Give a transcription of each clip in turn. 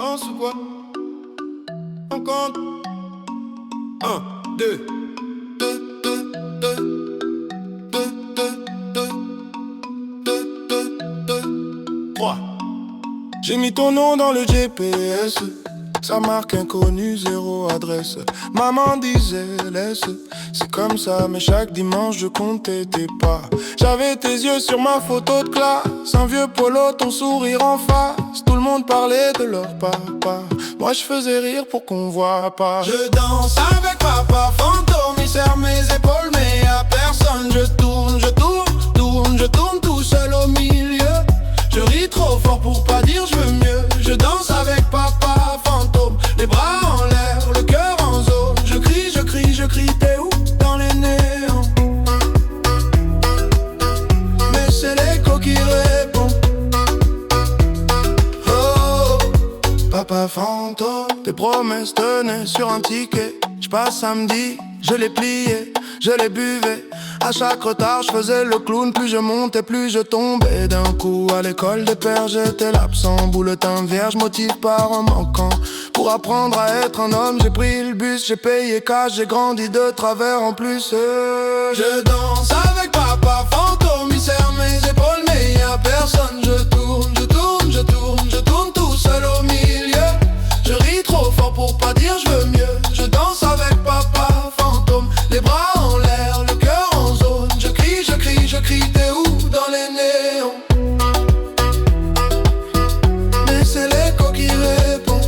danse ou quoi? On compte. 1, 2, 2, 2, 2, 2, 2, 2, 3. J'ai mis ton nom dans le GPS. Sa marque inconnue, zéro adresse. Maman disait laisse, c'est comme ça. Mais chaque dimanche je comptais tes pas. J'avais tes yeux sur ma photo de classe. Un vieux polo, ton sourire en face. Tout le monde parlait de leur papa. Moi je faisais rire pour qu'on voit pas. Je danse avec papa fantôme. Il serre mes épaules mais y'a personne. Je tourne, je tourne, tourne, je tourne tout seul au milieu. Je ris trop fort pour pas dire je veux mieux. Je danse avec papa fantôme, les bras en l'air, le cœur en zone. Je crie, je crie, je crie, t'es où? Dans les néons. Mais c'est l'écho qui répond. Oh, papa fantôme, tes promesses tenaient sur un ticket. J'passe samedi, je les pliais, je les buvais. À chaque retard, je faisais le clown. Plus je montais, plus je tombais. D'un coup, à l'école des pères, j'étais l'absent. Bulletin vierge, motif par un manquant. Pour apprendre à être un homme, j'ai pris le bus, j'ai payé cash, j'ai grandi de travers en plus. Je danse avec papa fantôme, il serre mes épaules, mais y'a personne. Je tourne, je tourne, je tourne, je tourne tout seul au milieu. Je ris trop fort pour pas dire je veux mieux. Je danse avec papa fantôme, les bras en l'air, le cœur en zone. Je crie, je crie, je crie, t'es où? Dans les néons. Mais c'est l'écho qui répond.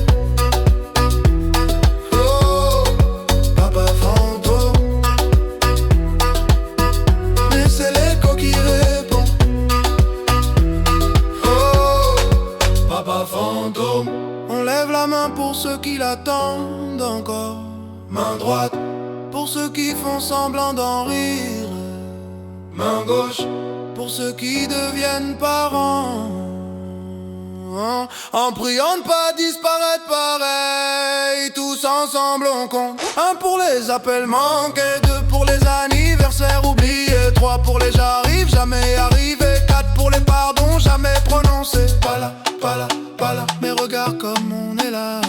Oh, papa fantôme. Mais c'est l'écho qui répond. Oh, papa fantôme. On lève la main pour ceux qui l'attendent encore. Main droite pour ceux qui font semblant d'en rire. Main gauche pour ceux qui deviennent parents. En priant de pas disparaître pareil. Tous ensemble on compte. 1 pour les appels manqués, 2 pour les anniversaires oubliés, 3 pour les j'arrive, jamais arrivé, 4 pour les pardons jamais prononcés. Pas là, pas là, pas là, mais regarde comme on est là.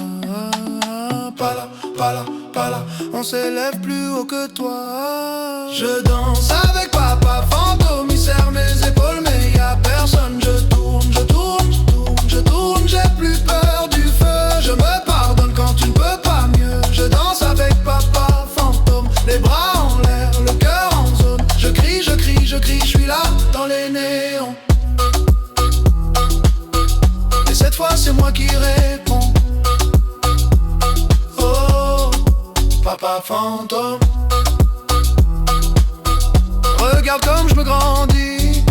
Pas là, pas là, pas là, on s'élève plus haut que toi. Je danse avec papa fantôme, il serre mes épaules mais y'a personne. Je tourne, je tourne, je tourne, je tourne, j'ai plus peur du feu. Je me pardonne quand tu ne peux pas mieux. Je danse avec papa fantôme, les bras en l'air, le cœur en zone. Je crie, je crie, je crie, je suis là dans les néons. Et cette fois c'est moi qui réponds. Papa fantôme, regarde comme je me grandis.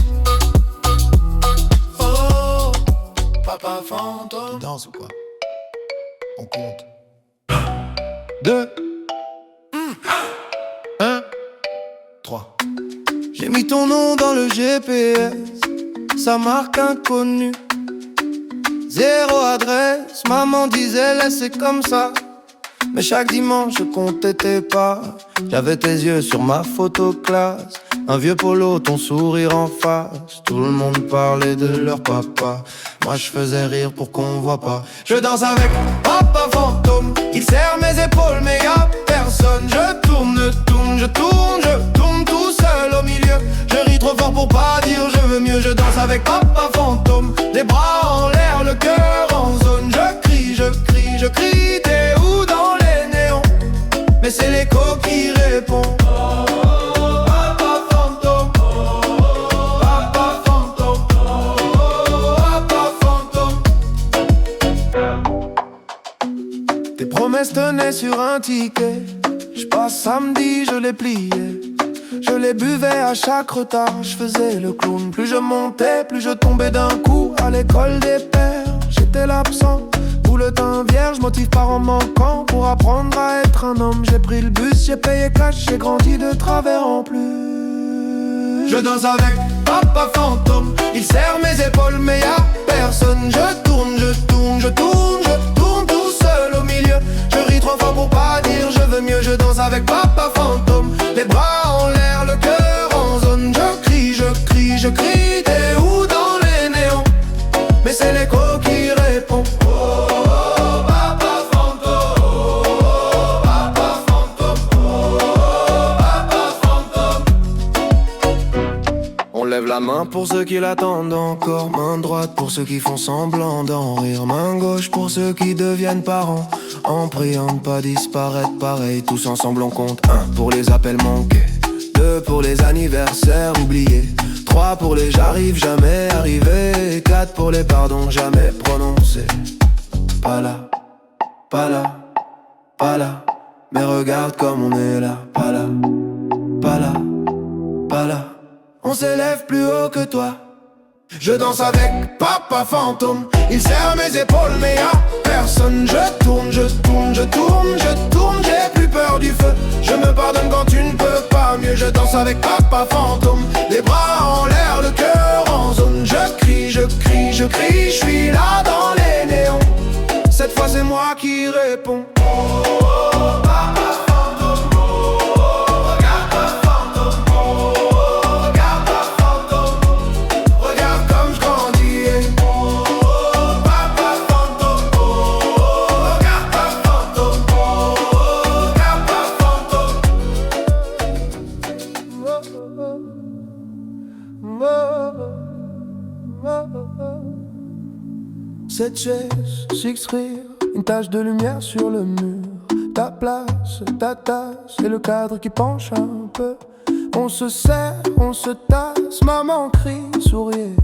Oh, papa fantôme. Danse ou quoi? On compte. 2, 1, 3. J'ai mis ton nom dans le GPS, sa marque inconnue. Zéro adresse, maman disait laissez comme ça. Mais chaque dimanche je comptais tes pas. J'avais tes yeux sur ma photo classe. Un vieux polo, ton sourire en face. Tout le monde parlait de leur papa. Moi je faisais rire pour qu'on voit pas. Je danse avec papa fantôme, il serre mes épaules mais y'a personne. Je tourne, je tourne, je tourne, je tourne tout seul au milieu. Je ris trop fort pour pas dire je veux mieux. Je danse avec papa fantôme, les bras en l'air, le cœur en zone. Je crie, je crie, je crie, t'es où dans les néons? Mais c'est l'écho qui répond. Papa fantôme, papa fantôme, papa fantôme. Tes promesses tenaient sur un ticket. J'passe samedi, je les pliais. Je les buvais à chaque retard. Je faisais le clown. Plus je montais, plus je tombais d'un coup. À l'école des pères, j'étais l'absent. Bulletin vierge, motif par en manquant. Pour apprendre à être un homme, j'ai pris le bus, j'ai payé cash, j'ai grandi de travers en plus. Je danse avec papa fantôme, il serre mes épaules mais y'a personne. Je tourne, je tourne, je tourne, je tourne tout seul au milieu. Je ris trop fort pour pas dire je veux mieux. Je danse avec papa fantôme, les bras en l'air, le cœur en zone. Je crie, je crie, je crie, t'es où dans les néons? Mais c'est l'écho qui répond. Oh, oh, oh. Main pour ceux qui l'attendent encore, main droite pour ceux qui font semblant d'en rire, main gauche pour ceux qui deviennent parents, en priant de pas disparaître pareil. Tous ensemble on compte. 1 pour les appels manqués, 2 pour les anniversaires oubliés, 3 pour les j'arrive jamais arrivé, 4 pour les pardons jamais prononcés. Pas là, pas là, pas là, mais regarde comme on est là. Pas là, pas là, pas là, on s'élève plus haut que toi. Je danse avec papa fantôme, il serre mes épaules mais y'a personne. Je tourne, je tourne, je tourne, je tourne, j'ai plus peur du feu. Je me pardonne quand tu ne peux pas mieux. Je danse avec papa fantôme, les bras en l'air, le cœur en zone. Je crie, je crie, je crie, je suis là dans les néons. Cette fois c'est moi qui réponds. Cette chaise, six rire, une tache de lumière sur le mur. Ta place, ta tasse et le cadre qui penche un peu. On se serre, on se tasse, maman crie, souriez.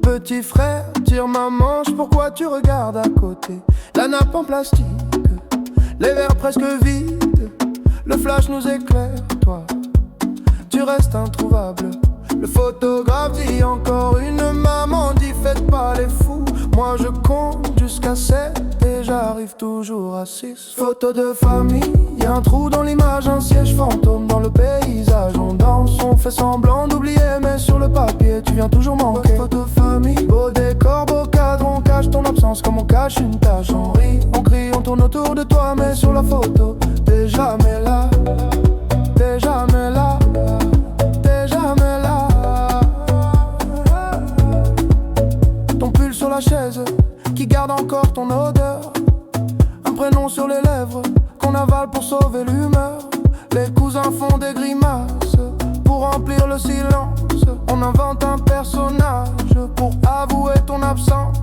Petit frère, tire ma manche, pourquoi tu regardes à côté? La nappe en plastique, les verres presque vides. Le flash nous éclaire, toi, tu restes introuvable. Le photographe dit encore une maman dit faites pas les fous. Moi je compte jusqu'à 7 et j'arrive toujours à 6. Photo de famille, y'a un trou dans l'image, un siège fantôme dans le paysage. On danse, on fait semblant d'oublier, mais sur le papier tu viens toujours manquer. Photo de famille, beau décor, beau cadre, on cache ton absence comme on cache une tache. On rit, on crie, on tourne autour de toi, mais sur la photo t'es jamais là, t'es jamais là, t'es jamais là. Ton pull sur la chaise, qui garde encore ton odeur. Un prénom sur les lèvres, qu'on avale pour sauver l'humeur. Les cousins font des grimaces, pour remplir le silence. On invente un personnage, pour avouer ton absence.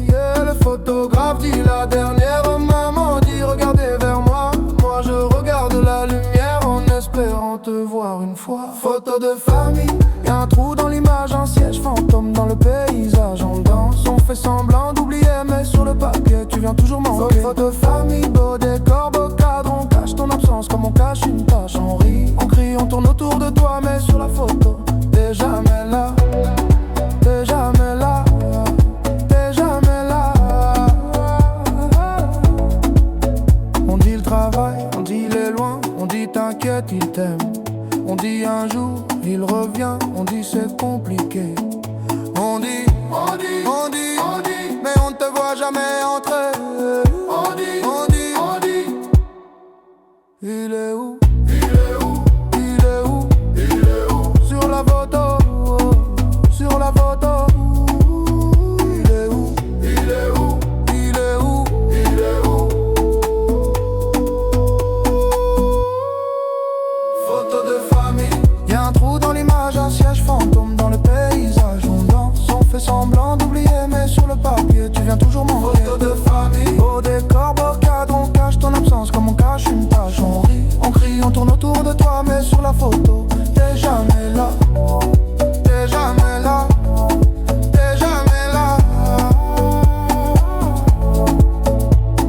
Yeah, le photographe dit la dernière maman dit regardez vers moi. Moi je regarde la lumière en espérant te voir une fois. Photo de famille, y'a un trou dans l'image, un siège fantôme dans le paysage. On danse, on fait semblant d'oublier, mais sur le papier tu viens toujours manquer. Photo de famille, beau décor, beau cadre, on cache ton absence comme on cache une tache. On rit, on crie, on tourne autour de toi, mais sur la photo t'es jamais là, t'es jamais là, t'es jamais là. On dit le travail, on dit les loin, on dit t'inquiète il t'aime. On dit un jour il revient, on dit c'est compliqué. On dit, on dit, on dit, on dit, mais on ne te voit jamais entrer. On dit, on dit, on dit, il est où? Il est où? Il est où? Il est où? Sur la photo, sur la photo. Il est où? Il est où? Il est où? Il est où? Photo de famille, y'a un trou dans l'image, un siège fantôme dans le paysage. On danse, on fait semblant d'oublier, mais sur le papier tu viens toujours manquer. Photo de famille, beau décor, beau cadre, on cache ton absence comme on cache une tache. On rit, on crie, on tourne autour de toi, mais sur la photo t'es jamais là, t'es jamais là, t'es jamais là.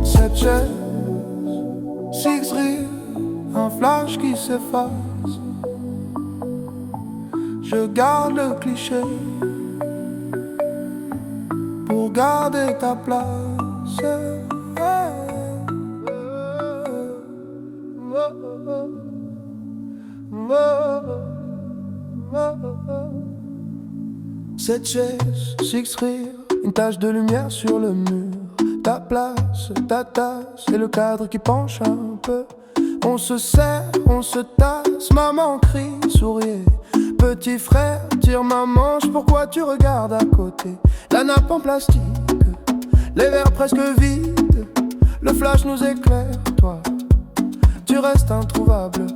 Cette chaise, six rires, un flash qui s'efface. Je garde le cliché pour garder ta place. Cette chaise, six rire, une tache de lumière sur le mur. Ta place, ta tasse et le cadre qui penche un peu. On se serre, on se tasse, maman crie, souriez. Petit frère, tire ma manche, pourquoi tu regardes à côté? La nappe en plastique, les verres presque vides. Le flash nous éclaire, toi, tu restes introuvable.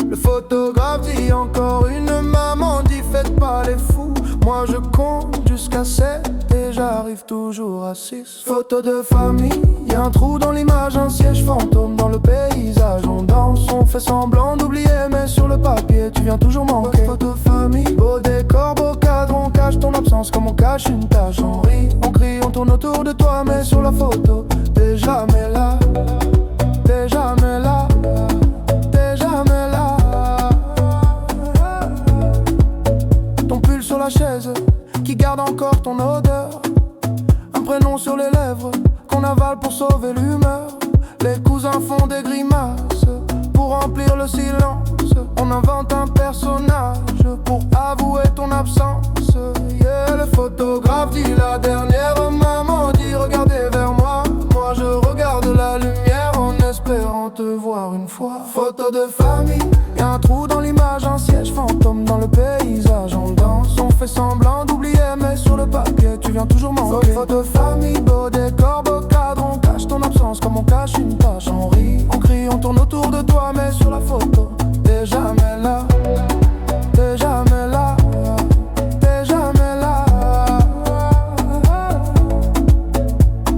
Le photographe dit encore une maman dit faites pas les fous. Moi je compte jusqu'à 7 et j'arrive toujours à 6. Photo de famille, y'a un trou dans l'image, un siège fantôme dans le paysage. On danse, on fait semblant d'oublier, mais sur le papier tu viens toujours manquer. Photo de famille, beau décor, beau cadre, on cache ton absence comme on cache une tache. On rit, on crie, on tourne autour de toi, mais sur la photo t'es jamais là. T'es jamais là. T'es jamais là. Ton pull sur la chaise qui garde encore ton odeur. Un prénom sur les lèvres qu'on avale pour sauver l'humeur. Les cousins font des grimaces pour remplir le silence. On invente un personnage pour avouer ton absence. Yeah, le photographe dit la dernière maman dit regardez vers moi. Moi je regarde la lumière en espérant te voir une fois. Photo de famille, y'a un trou dans l'image, un siège fantôme dans le paysage. On danse, on fait semblant d'oublier, mais sur le papier tu viens toujours manquer. Photo de famille, beau décor, beau cadre, on cache ton absence comme on cache une tâche. On rit, on crie, on tourne autour de toi, mais sur la photo t'es jamais là. T'es jamais là. T'es jamais là.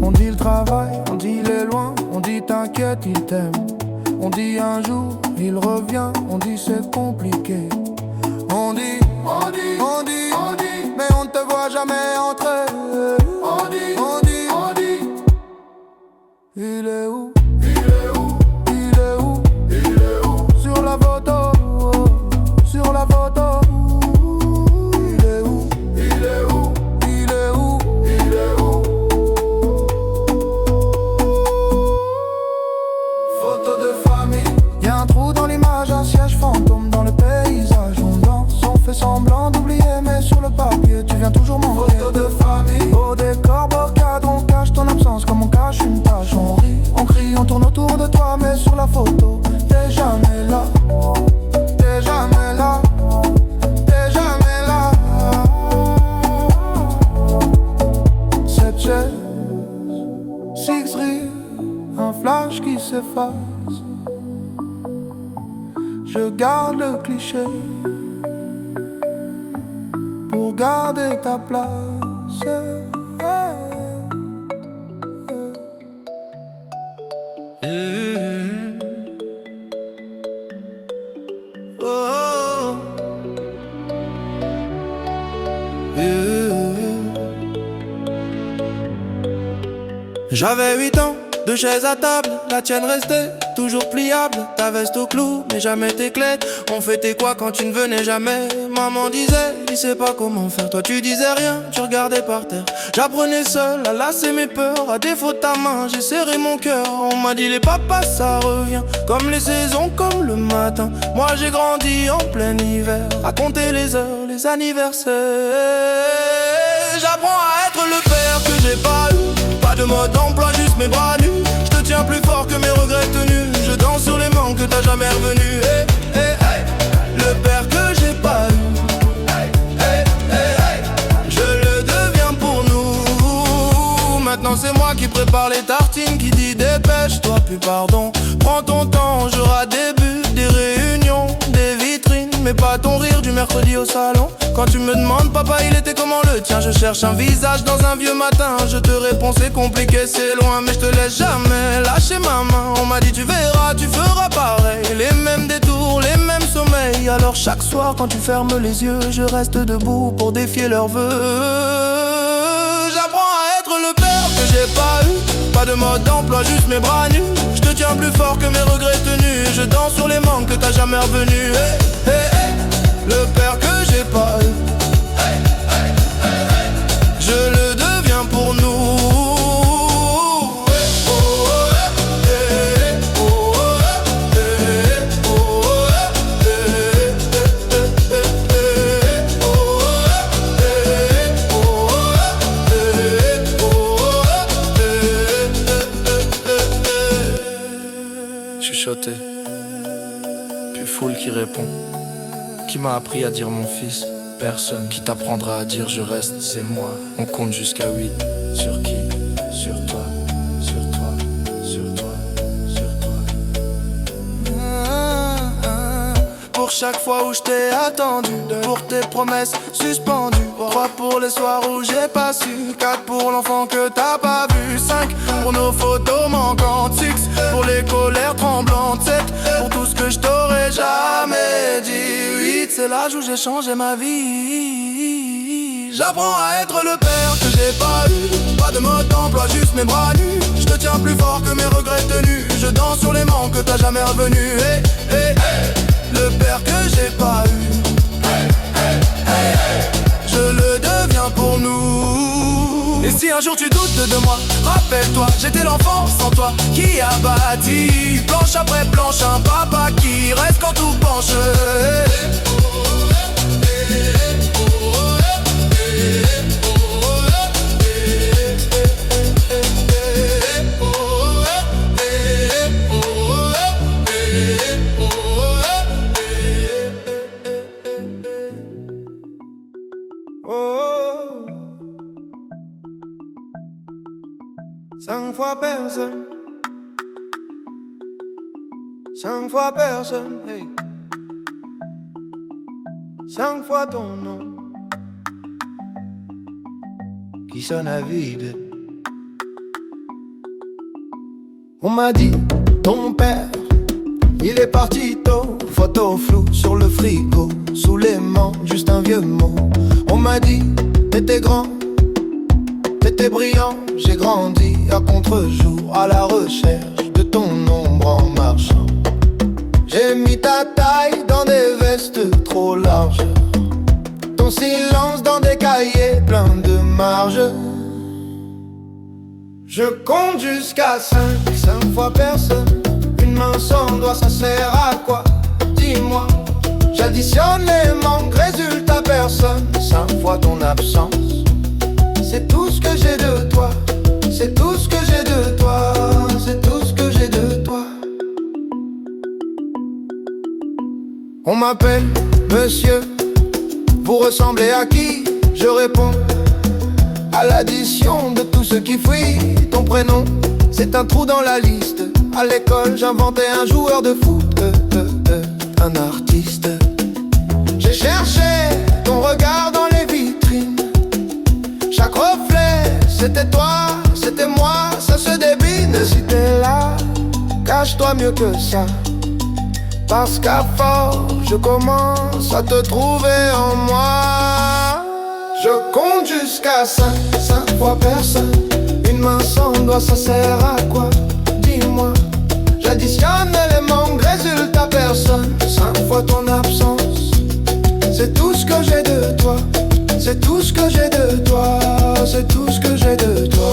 On dit le travail, on dit il est loin, on dit t'inquiète il t'aime. On dit un jour il revient, on dit c'est compliqué. On dit, mais on ne te voit jamais entrer. On dit, il est où? Sur la photo, sur la photo. Il est où? Photo de famille, y'a un trou dans l'image, un siège fantôme dans le paysage. On danse, on fait semblant d'oublier, mais sur le papier tu viens toujours manquer. Photo de famille, beau décor, beau cadre, on cache ton absence comme on cache une tâche. On rit, on crie, on tourne autour de toi, mais sur la photo t'es jamais là. T'es jamais là. T'es jamais là. Cette chaise, six rires, un flash qui s'efface. Je garde le cliché pour garder ta place. J'avais 8 ans, 2 chaises à table, la tienne restait toujours pliable. Ta veste au clou, mais jamais tes clés. On fêtait quoi quand tu ne venais jamais? Maman disait, il sait pas comment faire. Toi tu disais rien, tu regardais par terre. J'apprenais seul à lasser mes peurs. À défaut de ta main, j'ai serré mon cœur. On m'a dit les papas ça revient, comme les saisons, comme le matin. Moi j'ai grandi en plein hiver, à compter les heures, les anniversaires. J'apprends à être le père que j'ai pas eu. Pas de mode d'emploi, juste mes bras nus. Je te tiens plus fort que mes regrets tenus. Je danse sur les manques que t'as jamais revenu. Hey, hey, hey. Le père que j'ai pas eu. Hey, hey, hey, hey. Je le deviens pour nous. Maintenant c'est moi qui prépare les tartines, qui dit dépêche-toi, puis pardon. Prends ton temps, j'aurai des buts, des réunions, des vitrines, mais pas ton rire du mercredi au salon. Quand tu me demandes papa il était comment le tien, je cherche un visage dans un vieux matin. Je te réponds c'est compliqué, c'est loin, mais je te laisse jamais lâcher ma main. On m'a dit tu verras, tu feras pareil. Les mêmes détours, les mêmes sommeils. Alors chaque soir quand tu fermes les yeux, je reste debout pour défier leurs vœux. J'apprends à être le père que j'ai pas eu. Pas de mode d'emploi, juste mes bras nus. Je te tiens plus fort que mes regrets tenus. Je danse sur les manques que t'as jamais revenu. Hey, hey, hey. Le père que j'ai pas eu. Hey, hey, hey, hey. Je le deviens pour nous. Hey, oh, hey, oh, hey, oh, hey, oh, hey, chuchoté, puis foule qui répond. Qui m'a appris à dire mon fils? Personne. Qui t'apprendra à dire je reste? C'est moi. On compte jusqu'à 8. Sur qui? Sur toi. Sur toi. Sur toi. Sur toi. pour chaque fois où je t'ai attendu, 2 pour tes promesses suspendues, 3 pour les soirs où j'ai pas su, 4 pour l'enfant que t'as pas vu, 5 pour nos photos manquantes, 6 pour les colères tremblantes, 7 pour tout ce que je t'aurais jamais dit, 8 c'est l'âge où j'ai changé ma vie. J'apprends à être le père que j'ai pas eu, pas de mode d'emploi, juste mes bras nus. Je te tiens plus fort que mes regrets tenus, je danse sur les manques que t'as jamais revenu. Hey, hey, hey. Le père que j'ai pas eu, hey, hey, hey, hey. Je le deviens pour nous. Et si un jour tu doutes de moi, rappelle-toi, j'étais l'enfant sans toi qui a bâti planche après planche un papa qui reste quand tout penche. Oh, 5 fois personne, 5 fois personne, hey. 5 fois ton nom qui sonne à vide. On m'a dit, ton père, il est parti tôt. Photo floue sur le frigo, sous l'aimant, juste un vieux mot. On m'a dit, t'étais grand, t'étais brillant. J'ai grandi à contre-jour, à la recherche de ton ombre en marchant. J'ai mis ta taille dans des vestes trop larges, ton silence dans des cahiers pleins de marges. Je compte jusqu'à 5, 5 fois personne. Une main sans doigt, ça sert à quoi? Dis-moi. J'additionne les manques, résultat personne. 5 fois ton absence. C'est tout ce que j'ai de toi. C'est tout ce que j'ai de toi. C'est tout ce que j'ai de toi. On m'appelle monsieur. Vous ressemblez à qui? Je réponds à l'addition de tout ce qui fuit. Ton prénom, c'est un trou dans la liste. À l'école, j'inventais un joueur de foot, un artiste. J'ai cherché ton regard dans les vitrines. Chaque reflet, c'était toi, c'était moi, ça se débine. Si t'es là, cache-toi mieux que ça. Parce qu'à force, je commence à te trouver en moi. Je compte jusqu'à 5, 5 fois personne. Une main sans doigt, ça sert à quoi? Dis-moi. J'additionne les manques, résultat personne. 5 fois ton absence. C'est tout ce que j'ai de toi. C'est tout ce que j'ai de toi. C'est tout ce que j'ai de toi.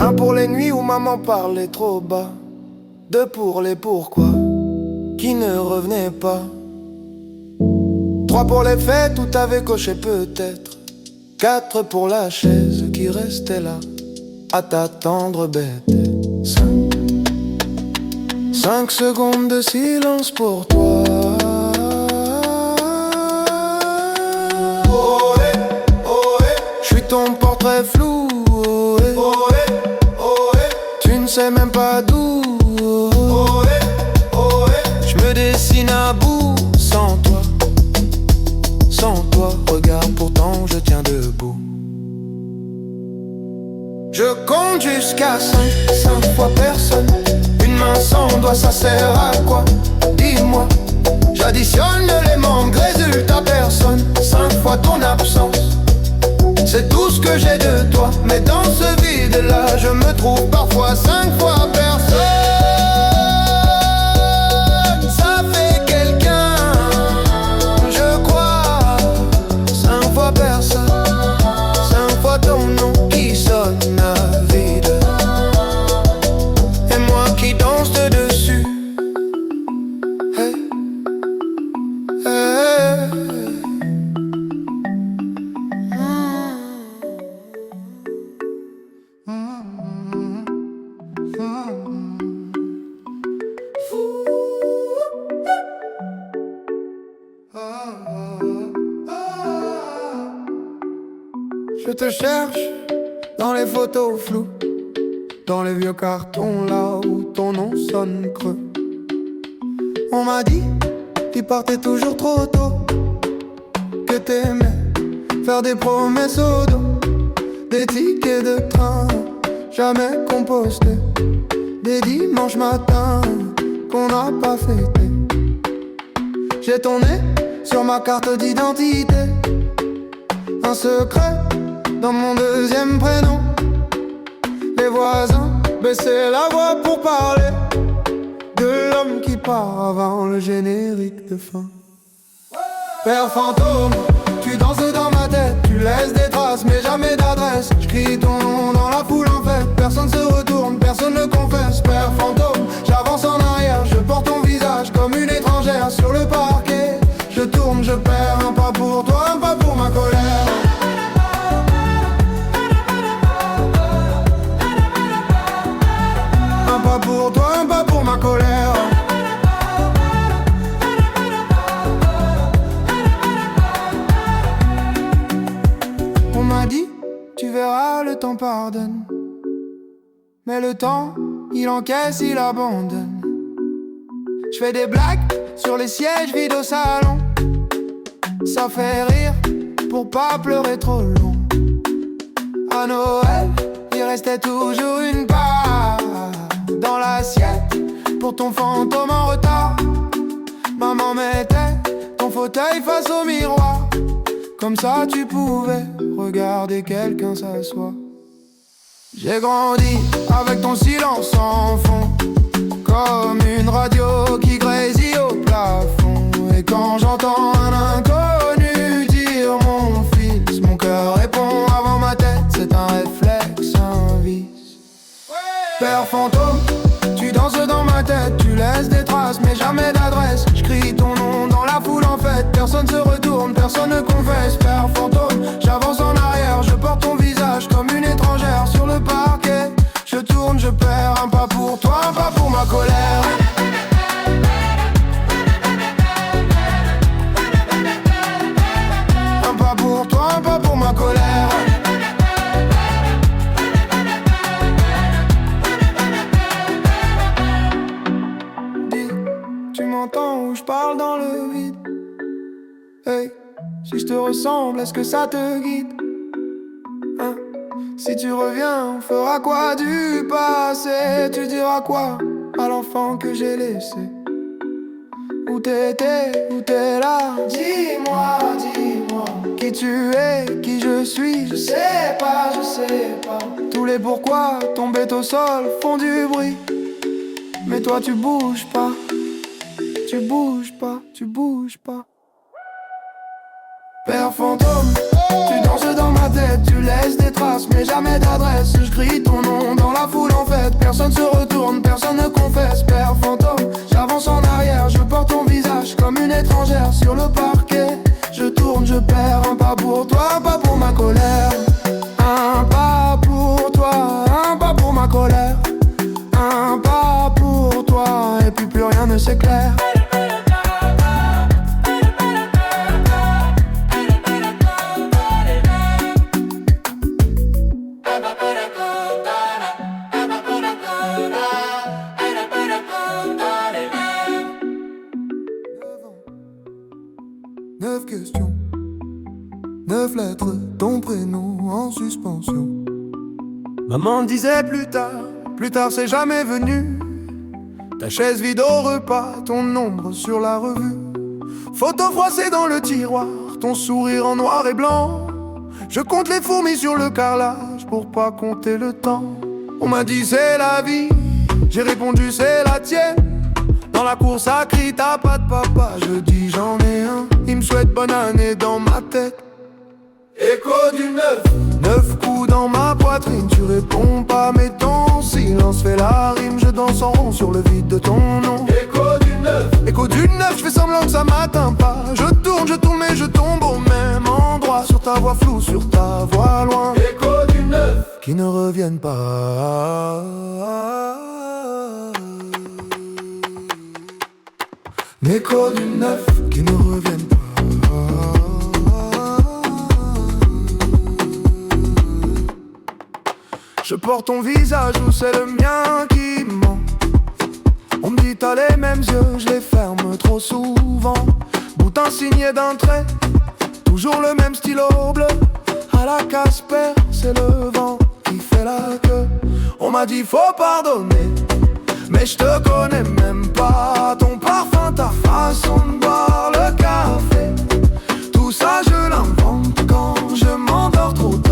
Un pour les nuits où maman parlait trop bas. 2 pour les pourquoi qui ne revenaient pas. 3 pour les fêtes où t'avais coché peut-être. 4 pour la chaise qui restait là à t'attendre bête. 5 secondes de silence pour toi. Ohé, ohé. J'suis ton portrait flou. Ohé, ohé, ohé. Tu ne sais même pas d'où. Ohé, ohé. J'me dessine à bout sans toi. Sans toi, regarde pourtant je tiens debout. Je compte jusqu'à 5, 5 fois personne. Une main sans doigt, ça sert à quoi? Dis-moi. J'additionne les manques, résultat personne. 5 fois ton absence. C'est tout ce que j'ai de toi. Mais dans ce vide-là, je me trouve parfois 5 fois personne. Ça fait quelqu'un, je crois. 5 fois personne. 5 fois ton nom qui sonne à vide. Et moi qui danse dessus. Hey, hey. Je te cherche dans les photos floues, dans les vieux cartons là où ton nom sonne creux. On m'a dit, tu partais toujours trop tôt, que t'aimais faire des promesses au dos, des tickets de train jamais compostés, des dimanches matins qu'on n'a pas fêté. J'ai ton nez sur ma carte d'identité, un secret dans mon deuxième prénom. Les voisins baissaient la voix pour parler de l'homme qui part avant le générique de fin. Père fantôme, tu danses dans ma tête, tu laisses des traces mais jamais d'adresse. J'crie ton nom dans la foule en fait, personne se retourne, personne ne confesse. Père fantôme, j'avance en arrière, je porte ton visage comme une étrangère sur le parquet. Je tourne, je perds, un pas pour toi, un pas pour ma colère. Un pas pour toi, un pas pour ma colère. On m'a dit, tu verras, le temps pardonne. Mais le temps, il encaisse, il abandonne. Je fais des blagues sur les sièges vides au salon. Ça fait rire pour pas pleurer trop long. À Noël, il restait toujours une part dans l'assiette pour ton fantôme en retard. Maman mettait ton fauteuil face au miroir, comme ça tu pouvais regarder quelqu'un s'asseoir. J'ai grandi avec ton silence en fond, comme une radio qui grésille au plafond. Et quand j'entends un inconnu dire mon fils, mon cœur répond avant ma tête, c'est un réflexe, un vice. Père fantôme, tu danses dans ma tête, tu laisses des traces mais jamais d'adresse. J'crie ton nom dans la foule en fait, personne se retourne, personne ne confesse. Père fantôme, j'avance en arrière, je porte ton visage comme une étrangère sur le parquet. Je tourne, je perds, un pas pour toi, un pas pour ma colère. Un pas pour toi, un pas pour ma colère. Tu m'entends ou je parle dans le vide? Hey, si je te ressemble, est-ce que ça te guide? Hein? Si tu reviens, on fera quoi du passé? Tu diras quoi à l'enfant que j'ai laissé? Où t'étais, où t'es là? Dis-moi, dis-moi qui tu es, qui je suis. Je sais pas, je sais pas. Tous les pourquoi tombés au sol font du bruit, mais toi tu bouges pas. Tu bouges pas, tu bouges pas. Père fantôme, tu danses dans ma tête, tu laisses des traces mais jamais d'adresse. Je crie ton nom dans la foule en fait, personne se retourne, personne ne confesse. Père fantôme, j'avance en arrière, je porte ton visage comme une étrangère sur le parquet. Je tourne, je perds, un pas pour toi, un pas pour ma colère. Un pas pour toi, un pas pour ma colère. Un pas pour toi, et puis plus rien ne s'éclaire. Neuf questions, 9 lettres, ton prénom en suspension. Maman disait plus tard c'est jamais venu. Ta chaise vide au repas, ton ombre sur la revue. Photo froissée dans le tiroir, ton sourire en noir et blanc. Je compte les fourmis sur le carrelage pour pas compter le temps. On m'a dit c'est la vie, j'ai répondu c'est la tienne. Dans la course à cri, t'as pas de papa, je dis j'en ai un. Il me souhaite bonne année dans ma tête. Écho du 9 coups dans ma poitrine. Tu réponds pas mais ton silence fait la rime. Je danse en rond sur le vide de ton nom. Écho du 9, je fais semblant que ça m'atteint pas. Je tourne mais je tombe au même endroit. Sur ta voix floue, sur ta voix loin. Écho du 9 qui ne reviennent pas. Écho du 9 qui ne reviennent pas. Je porte ton visage ou c'est le mien qui ment. On me dit t'as les mêmes yeux, je les ferme trop souvent. Boutin signé d'un trait, toujours le même stylo bleu. À la Casper, c'est le vent qui fait la queue. On m'a dit faut pardonner, mais je te connais même pas. Ton parfum, ta façon de boire le café, tout ça je l'invente quand je m'endors trop tard.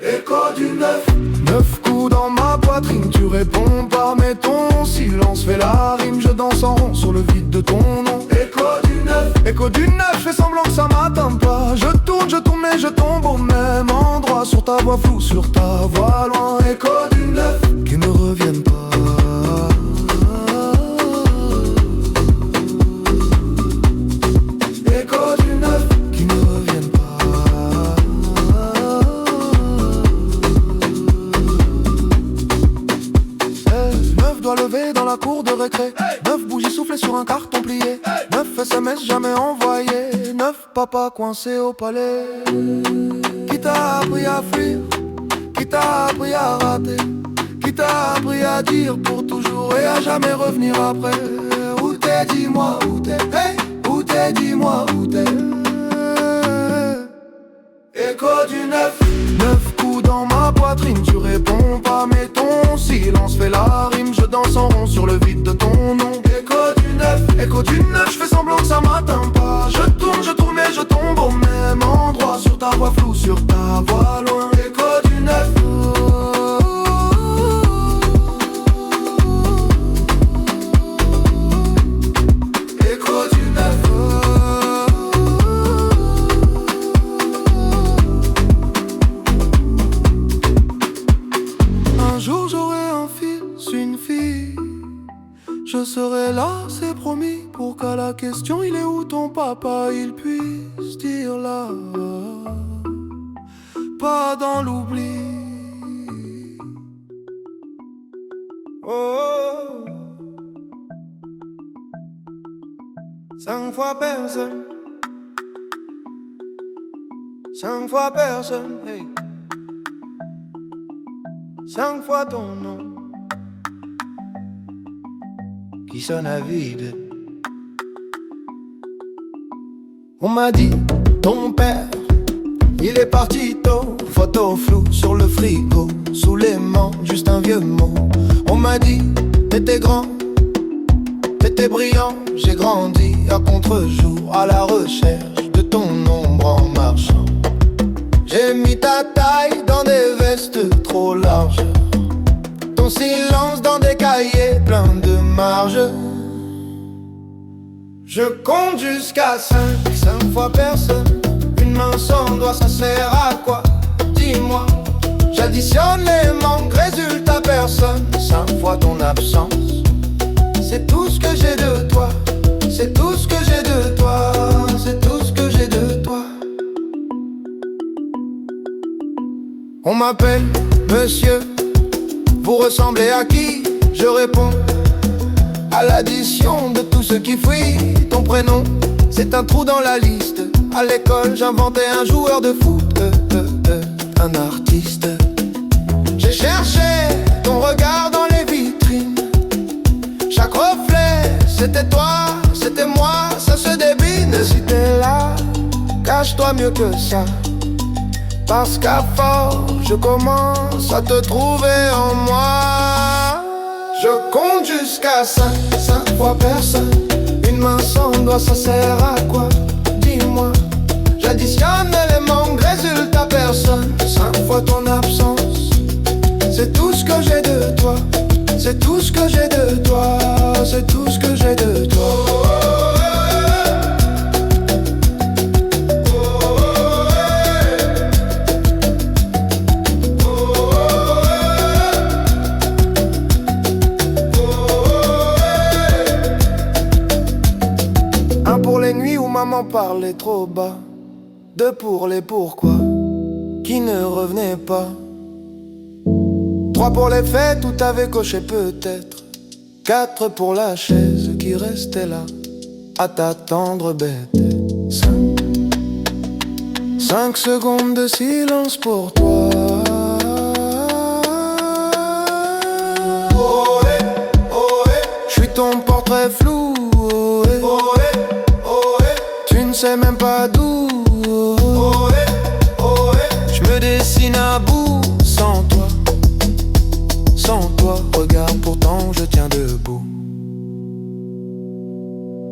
Écho du 9 coups dans ma poitrine. Tu réponds pas mais ton silence fait la rime. Je danse en rond sur le vide de ton nom. Écho du 9, je fais semblant que ça m'atteint pas. Je tourne mais je tombe au même endroit. Sur ta voix floue, sur ta voix loin. Écho du 9 qui ne reviennent pas. Écho du 9 qui ne reviennent pas. 9 doigts levés dans la cour de récré. 9 bougies soufflées sur un carton plié. 9 SMS jamais envoyés. 9 papas coincés au palais. Qui t'a appris à fuir? Qui t'a appris à rater? Qui t'a appris à dire pour toujours et à jamais revenir après? Où t'es, dis-moi où t'es? Hey, où t'es, dis-moi où t'es? Écho du 9 coups dans ma poitrine. Tu réponds pas mais ton silence fait la rime. Je danse en rond sur le vide de ton nom. Écho du 9, je fais semblant que ça m'atteint pas. Je tourne mais je tombe au même endroit. Sur ta voix floue, sur ta voix loin. Écho du 9. Écho du 9. Un jour j'aurai un fils, une fille. Je serai là, c'est promis, pour qu'à la question il est où ton papa, il puisse dire là, pas dans l'oubli. Oh, 5 fois personne, 5 fois personne, hey. 5 fois ton nom qui sonne à vide. On m'a dit, ton père, il est parti tôt. Photo floue sur le frigo, sous l'aimant, juste un vieux mot. On m'a dit, t'étais grand, t'étais brillant. J'ai grandi à contre-jour, à la recherche de ton ombre en marchant. J'ai mis ta taille dans des vestes trop larges, ton silence dans des cahiers pleins de marge. Je compte jusqu'à 5 fois personne. Une main sans doigt, ça sert à quoi? Dis-moi. J'additionne les manques, résultat personne. 5 fois ton absence. C'est tout ce que j'ai de toi. C'est tout ce que j'ai de toi. C'est tout ce que j'ai de toi. On m'appelle monsieur. Vous ressemblez à qui? Je réponds à l'addition de tout ce qui fuit. Ton prénom, c'est un trou dans la liste. À l'école, j'inventais un joueur de foot, un artiste. J'ai cherché ton regard dans les vitrines. Chaque reflet, c'était toi, c'était moi, ça se débine. Si t'es là, cache-toi mieux que ça. Parce qu'à force, je commence à te trouver en moi. Je compte jusqu'à 5 fois personne. Une main sans doigt, ça sert à quoi? Dis-moi. J'additionne les manques, résultat personne. 5 fois ton absence. C'est tout ce que j'ai de toi. C'est tout ce que j'ai de toi. C'est tout ce que j'ai de toi. Maman parlait trop bas. 2 pour les pourquoi qui ne revenaient pas. 3 pour les faits, tout avait coché peut-être. 4 pour la chaise qui restait là à t'attendre bête. 5 5 secondes de silence pour toi. Je suis ton portrait flou. Tu ne sais même pas d'où. Je me dessine à bout sans toi. Sans toi, regarde, pourtant je tiens debout.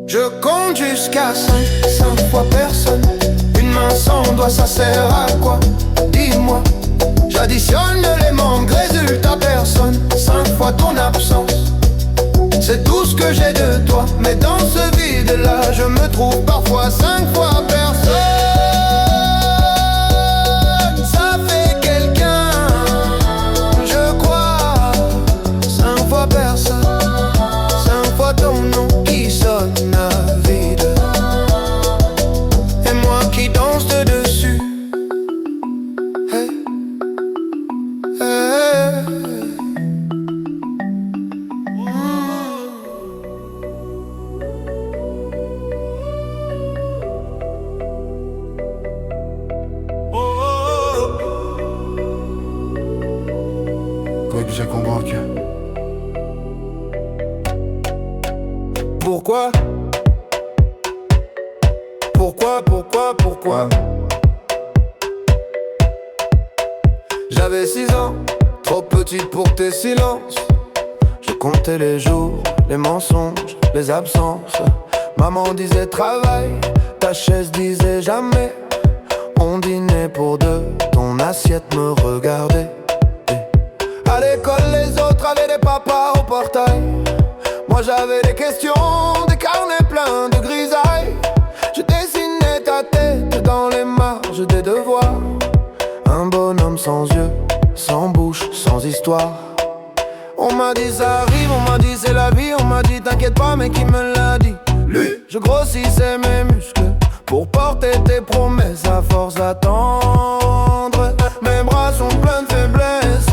Je compte jusqu'à 5 fois personne. Une main sans doigt, ça sert à quoi? Dis-moi. J'additionne les manques, résultat personne. 5 fois ton absence, c'est tout ce que j'ai de toi. Mais dans ce vide-là, je me trouve parfois 5 fois personne. Ça fait quelqu'un, je crois. 5 fois personne, 5 fois ton nom qui sonne à vide. Et moi qui danse de dessus. Hey, hey. J'ai compris. Pourquoi? J'avais 6 ans, trop petite pour tes silences. Je comptais les jours, les mensonges, les absences. Maman disait travail, ta chaise disait jamais. On dînait pour deux, ton assiette me regardait. À l'école, les autres avaient des papas au portail. Moi j'avais des questions, des carnets pleins de grisailles. Je dessinais ta tête dans les marges des devoirs. Un bonhomme sans yeux, sans bouche, sans histoire. On m'a dit ça arrive, on m'a dit c'est la vie. On m'a dit t'inquiète pas, mais qui me l'a dit? Lui. Je grossissais mes muscles pour porter tes promesses à force d'attendre. Mes bras sont pleins de faiblesse.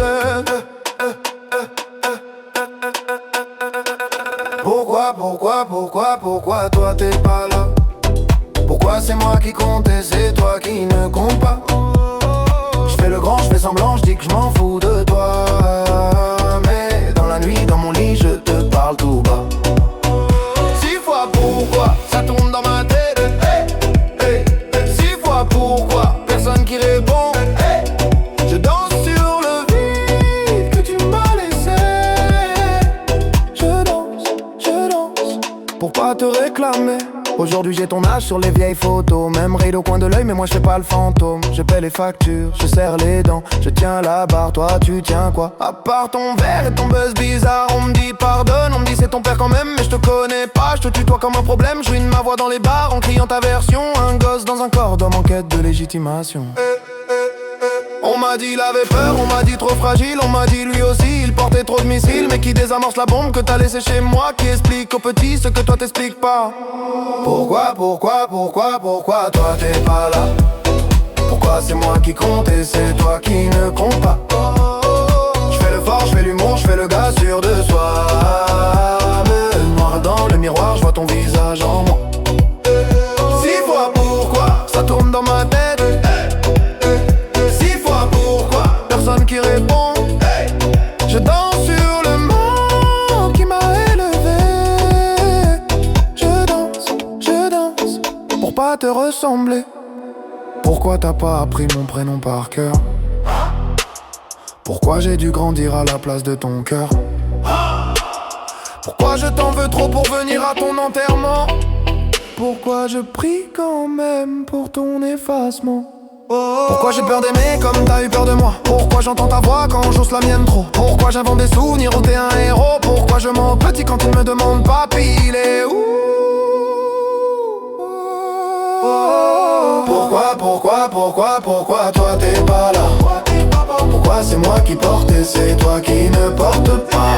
Pourquoi toi t'es pas là? Pourquoi c'est moi qui compte et c'est toi qui ne compte pas? Je fais le grand, je fais semblant, je dis que je m'en fous de toi. Mais dans la nuit, dans mon lit, je te parle tout bas. 6 fois pourquoi, ça tourne dans ma tête. Hey, hey. 6 fois pourquoi, personne qui répond. Hey. Je danse sur le vide que tu m'as laissé. Je danse, pour pas te réclamer. Aujourd'hui j'ai ton âge sur les vieilles photos. Même ride au coin de l'œil mais moi je fais pas le fantôme. Je paie les factures, je serre les dents. Je tiens la barre, toi tu tiens quoi? À part ton verre et ton buzz bizarre. On me dit pardonne, on me dit c'est ton père quand même. Mais je te connais pas, je te tutoie comme un problème. Je ruine ma voix dans les bars en criant ta version. Un gosse dans un corps d'homme en quête de légitimation. On m'a dit il avait peur, on m'a dit trop fragile. On m'a dit lui aussi il portait trop de missiles. Mais qui désamorce la bombe que t'as laissé chez moi? Qui explique aux petits ce que toi t'expliques pas? Pourquoi toi t'es pas là? Pourquoi c'est moi qui compte et c'est toi qui ne compte pas? Je fais le fort, je fais l'humour, je fais le gars sûr de soi. Me noir dans le miroir, je vois ton visage en moi. 6 fois pourquoi, ça tourne dans ma tête. 6 fois pourquoi, personne qui répond. Je danse sur le monde qui m'a élevé. Je danse pour pas te ressembler. Pourquoi t'as pas appris mon prénom par cœur? Pourquoi j'ai dû grandir à la place de ton cœur? Pourquoi je t'en veux trop pour venir à ton enterrement? Pourquoi je prie quand même pour ton effacement? Pourquoi j'ai peur d'aimer comme t'as eu peur de moi? Pourquoi j'entends ta voix quand j'ose la mienne trop? Pourquoi j'invente des souvenirs où t'es un héros? Pourquoi je mens petit quand il me demande papy il est où? Pourquoi toi t'es pas là? Pourquoi c'est moi qui porte et c'est toi qui ne porte pas?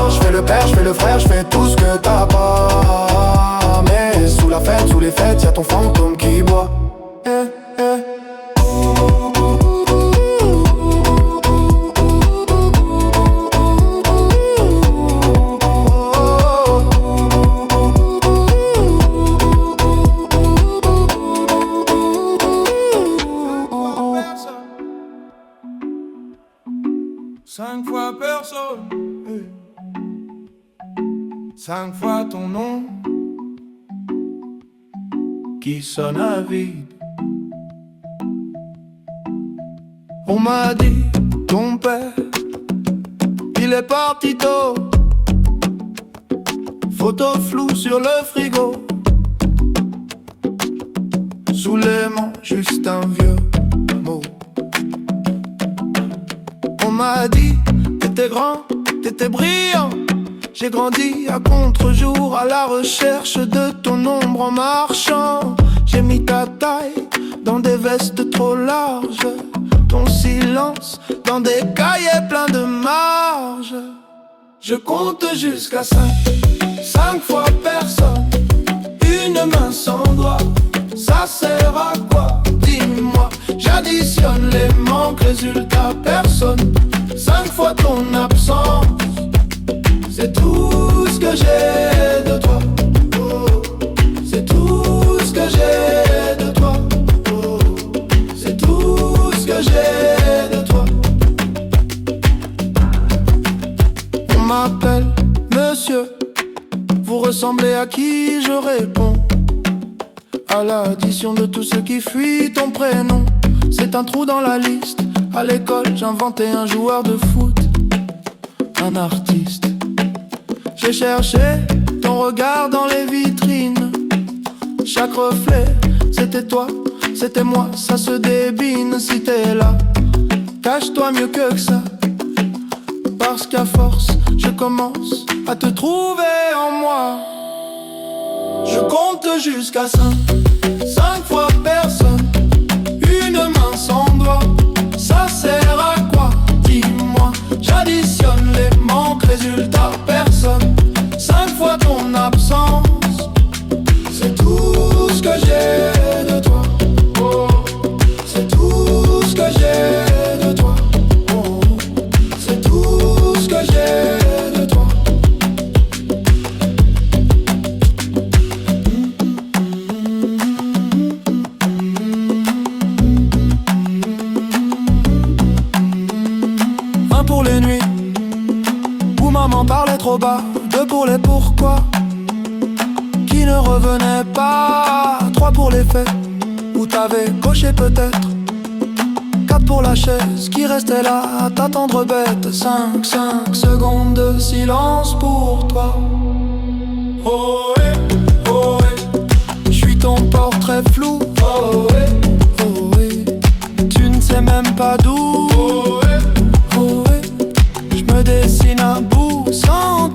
Je fais le père, je fais le frère, je fais tout ce que t'as pas. Mais sous la fête, sous les fêtes, y'a ton fantôme qui boit. 5 fois personne, 5 fois ton nom qui sonne à vide. On m'a dit, ton père, il est parti tôt. Photo floue sur le frigo. Sous les mains, juste un vieux mot. On m'a dit, t'étais grand, t'étais brillant. J'ai grandi à contre-jour, à la recherche de ton ombre en marchant. J'ai mis ta taille dans des vestes trop larges, ton silence dans des cahiers pleins de marge. Je compte jusqu'à 5, 5 fois personne, une main sans doigt. Ça sert à quoi? Dis-moi. J'additionne les manques, résultat personne. 5 fois ton absence, c'est tout ce que j'ai de toi. Oh, c'est tout ce que j'ai de toi. Oh, c'est tout ce que j'ai de toi. On m'appelle monsieur, vous ressemblez à qui? Je réponds à l'addition de tout ce qui fuit ton prénom. C'est un trou dans la liste. À l'école, j'inventais un joueur de foot, un artiste. J'ai cherché ton regard dans les vitrines. Chaque reflet, c'était toi, c'était moi. Ça se débine si t'es là. Cache-toi mieux que ça, parce qu'à force, je commence à te trouver en moi. Je compte jusqu'à 5, 5 fois personne, une main sans doigt. Ça sert à quoi? Dis-moi. J'additionne les manques, résultat personne. 5 fois ton absence, c'est tout ce que j'ai de toi. Oh, c'est tout ce que j'ai de toi. Oh, c'est tout ce que j'ai de toi. Un pour les nuits où maman parlait trop bas, 2 pour les pourquoi qui ne revenaient pas, 3 pour les faits où t'avais coché peut-être, 4 pour la chaise qui restait là à t'attendre bête, 5 secondes de silence pour toi. Oh ouais, oh ouais, j'suis ton portrait flou. Oh ouais, oh ouais, tu ne sais même pas d'où. Oh ouais, oh ouais, j'me dessine à bout. Sans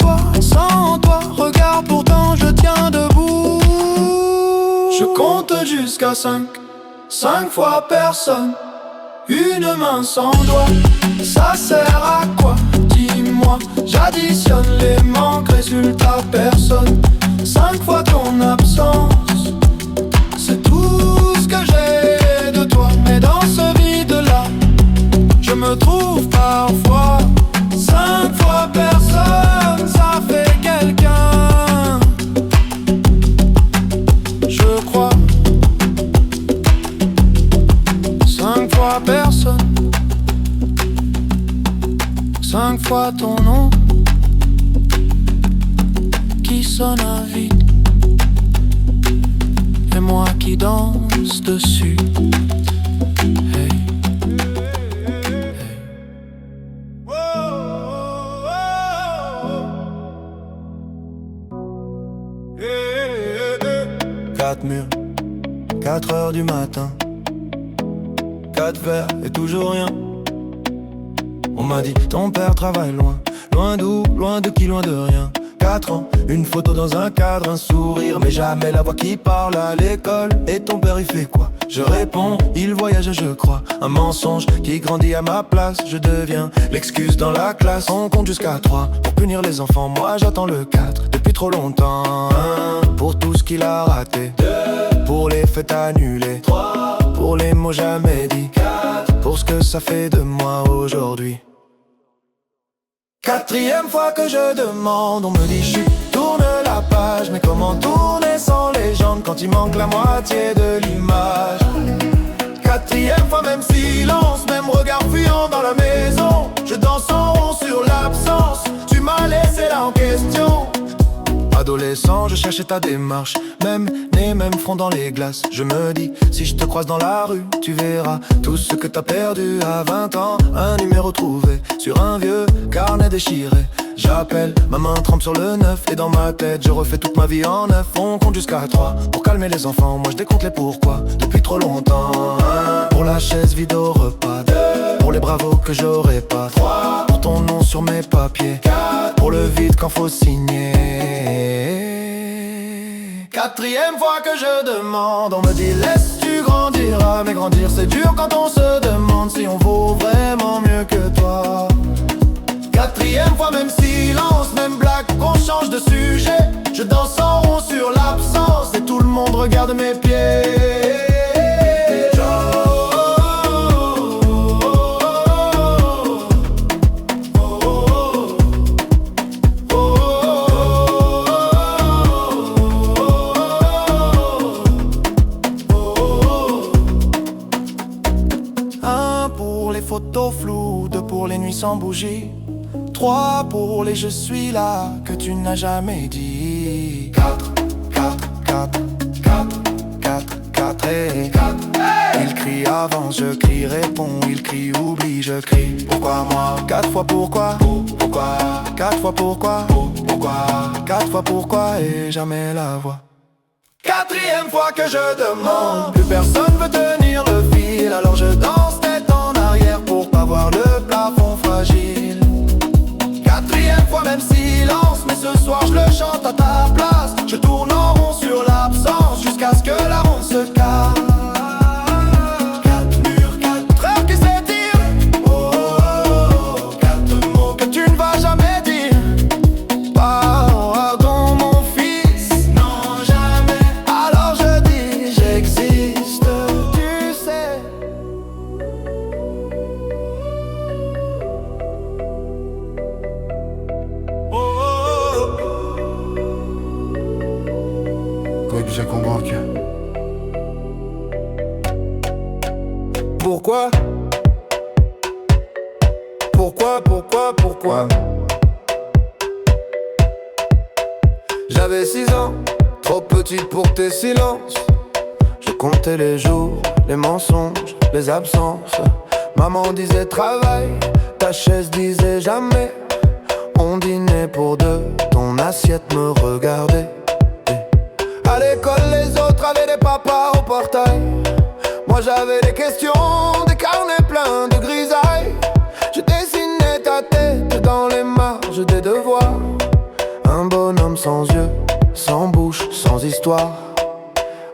toi, regarde pourtant je tiens debout. Je compte jusqu'à 5, 5 fois personne, une main sans doigt. Ça sert à quoi? Dis-moi. J'additionne les manques, résultat personne. 5 fois ton absence, c'est tout ce que j'ai de toi. Mais dans ce vide-là, je me trouve parfois. 5 fois personne, ça fait quelqu'un, je crois. 5 fois personne, 5 fois ton nom qui sonne à vide, et moi qui danse dessus. Hey. Quatre murs, 4 heures du matin, 4 verres et toujours rien. On m'a dit ton père travaille loin, loin d'où, loin de qui, loin de rien. 4 ans, une photo dans un cadre, un sourire, mais jamais la voix qui parle à l'école. Et ton père il fait quoi? Je réponds, il voyage je crois. Un mensonge qui grandit à ma place. Je deviens l'excuse dans la classe. On compte jusqu'à 3 pour punir les enfants. Moi j'attends le 4 depuis trop longtemps. 1 pour tout ce qu'il a raté, 2 pour les fêtes annulées, 3 pour les mots jamais dits, 4 pour ce que ça fait de moi aujourd'hui. 4e fois que je demande, on me dit chut, tourne la page. Mais comment tourner sans légende quand il manque la moitié de l'image? 4e fois, même silence, même regard fuyant dans la maison. Je danse en rond l'absence, tu m'as laissé là en question. Adolescent, je cherchais ta démarche, même nez, même front dans les glaces. Je me dis, si je te croise dans la rue, tu verras tout ce que t'as perdu à 20 ans. Un numéro trouvé sur un vieux carnet déchiré. J'appelle, ma main trempe sur le 9. Et dans ma tête, je refais toute ma vie en neuf. On compte jusqu'à 3 pour calmer les enfants. Moi je décompte les pourquoi depuis trop longtemps. 1 pour la chaise vide au repas. 2 pour les bravos que j'aurais pas. 3 pour ton nom sur mes papiers. 4 pour le vide quand faut signer. 4e fois que je demande, on me dit laisse tu grandiras. Mais grandir c'est dur quand on se demande si on vaut vraiment mieux que toi. 4e fois même silence, même blague qu'on change de sujet. Je danse en rond sur l'absence et tout le monde regarde mes pieds. Photos floues, 2 pour les nuits sans bougie, 3 pour les je suis là que tu n'as jamais dit. 4, 4, 4, 4, 4, 4 et 4. Il crie avance, je crie réponds, il crie oublie, je crie. Pourquoi moi? 4 fois pourquoi? Pourquoi? 4 fois pourquoi? Pourquoi? 4 fois pourquoi et jamais la voix. 4e fois que je demande, plus personne veut tenir le fil, alors je danse tête en arrière pour pas voir le plafond fragile. 4e fois même silence, mais ce soir je le chante à ta place. Je tourne en rond sur l'absence jusqu'à ce que la ronde se casse. 4 murs, 4 heures qui s'étirent. Oh, oh, oh, 4 mots que tu ne vas jamais dire. Pardon mon fils, non jamais. Alors je dis j'existe, tu sais. J'ai compris. Pourquoi? Pourquoi? J'avais 6 ans, trop petite pour tes silences. Je comptais les jours, les mensonges, les absences. Maman disait travail, ta chaise disait jamais. On dînait pour 2, ton assiette me regardait. À l'école, les autres avaient des papas au portail. Moi j'avais des questions, des carnets pleins de grisailles. Je dessinais ta tête dans les marges des devoirs. Un bonhomme sans yeux, sans bouche, sans histoire.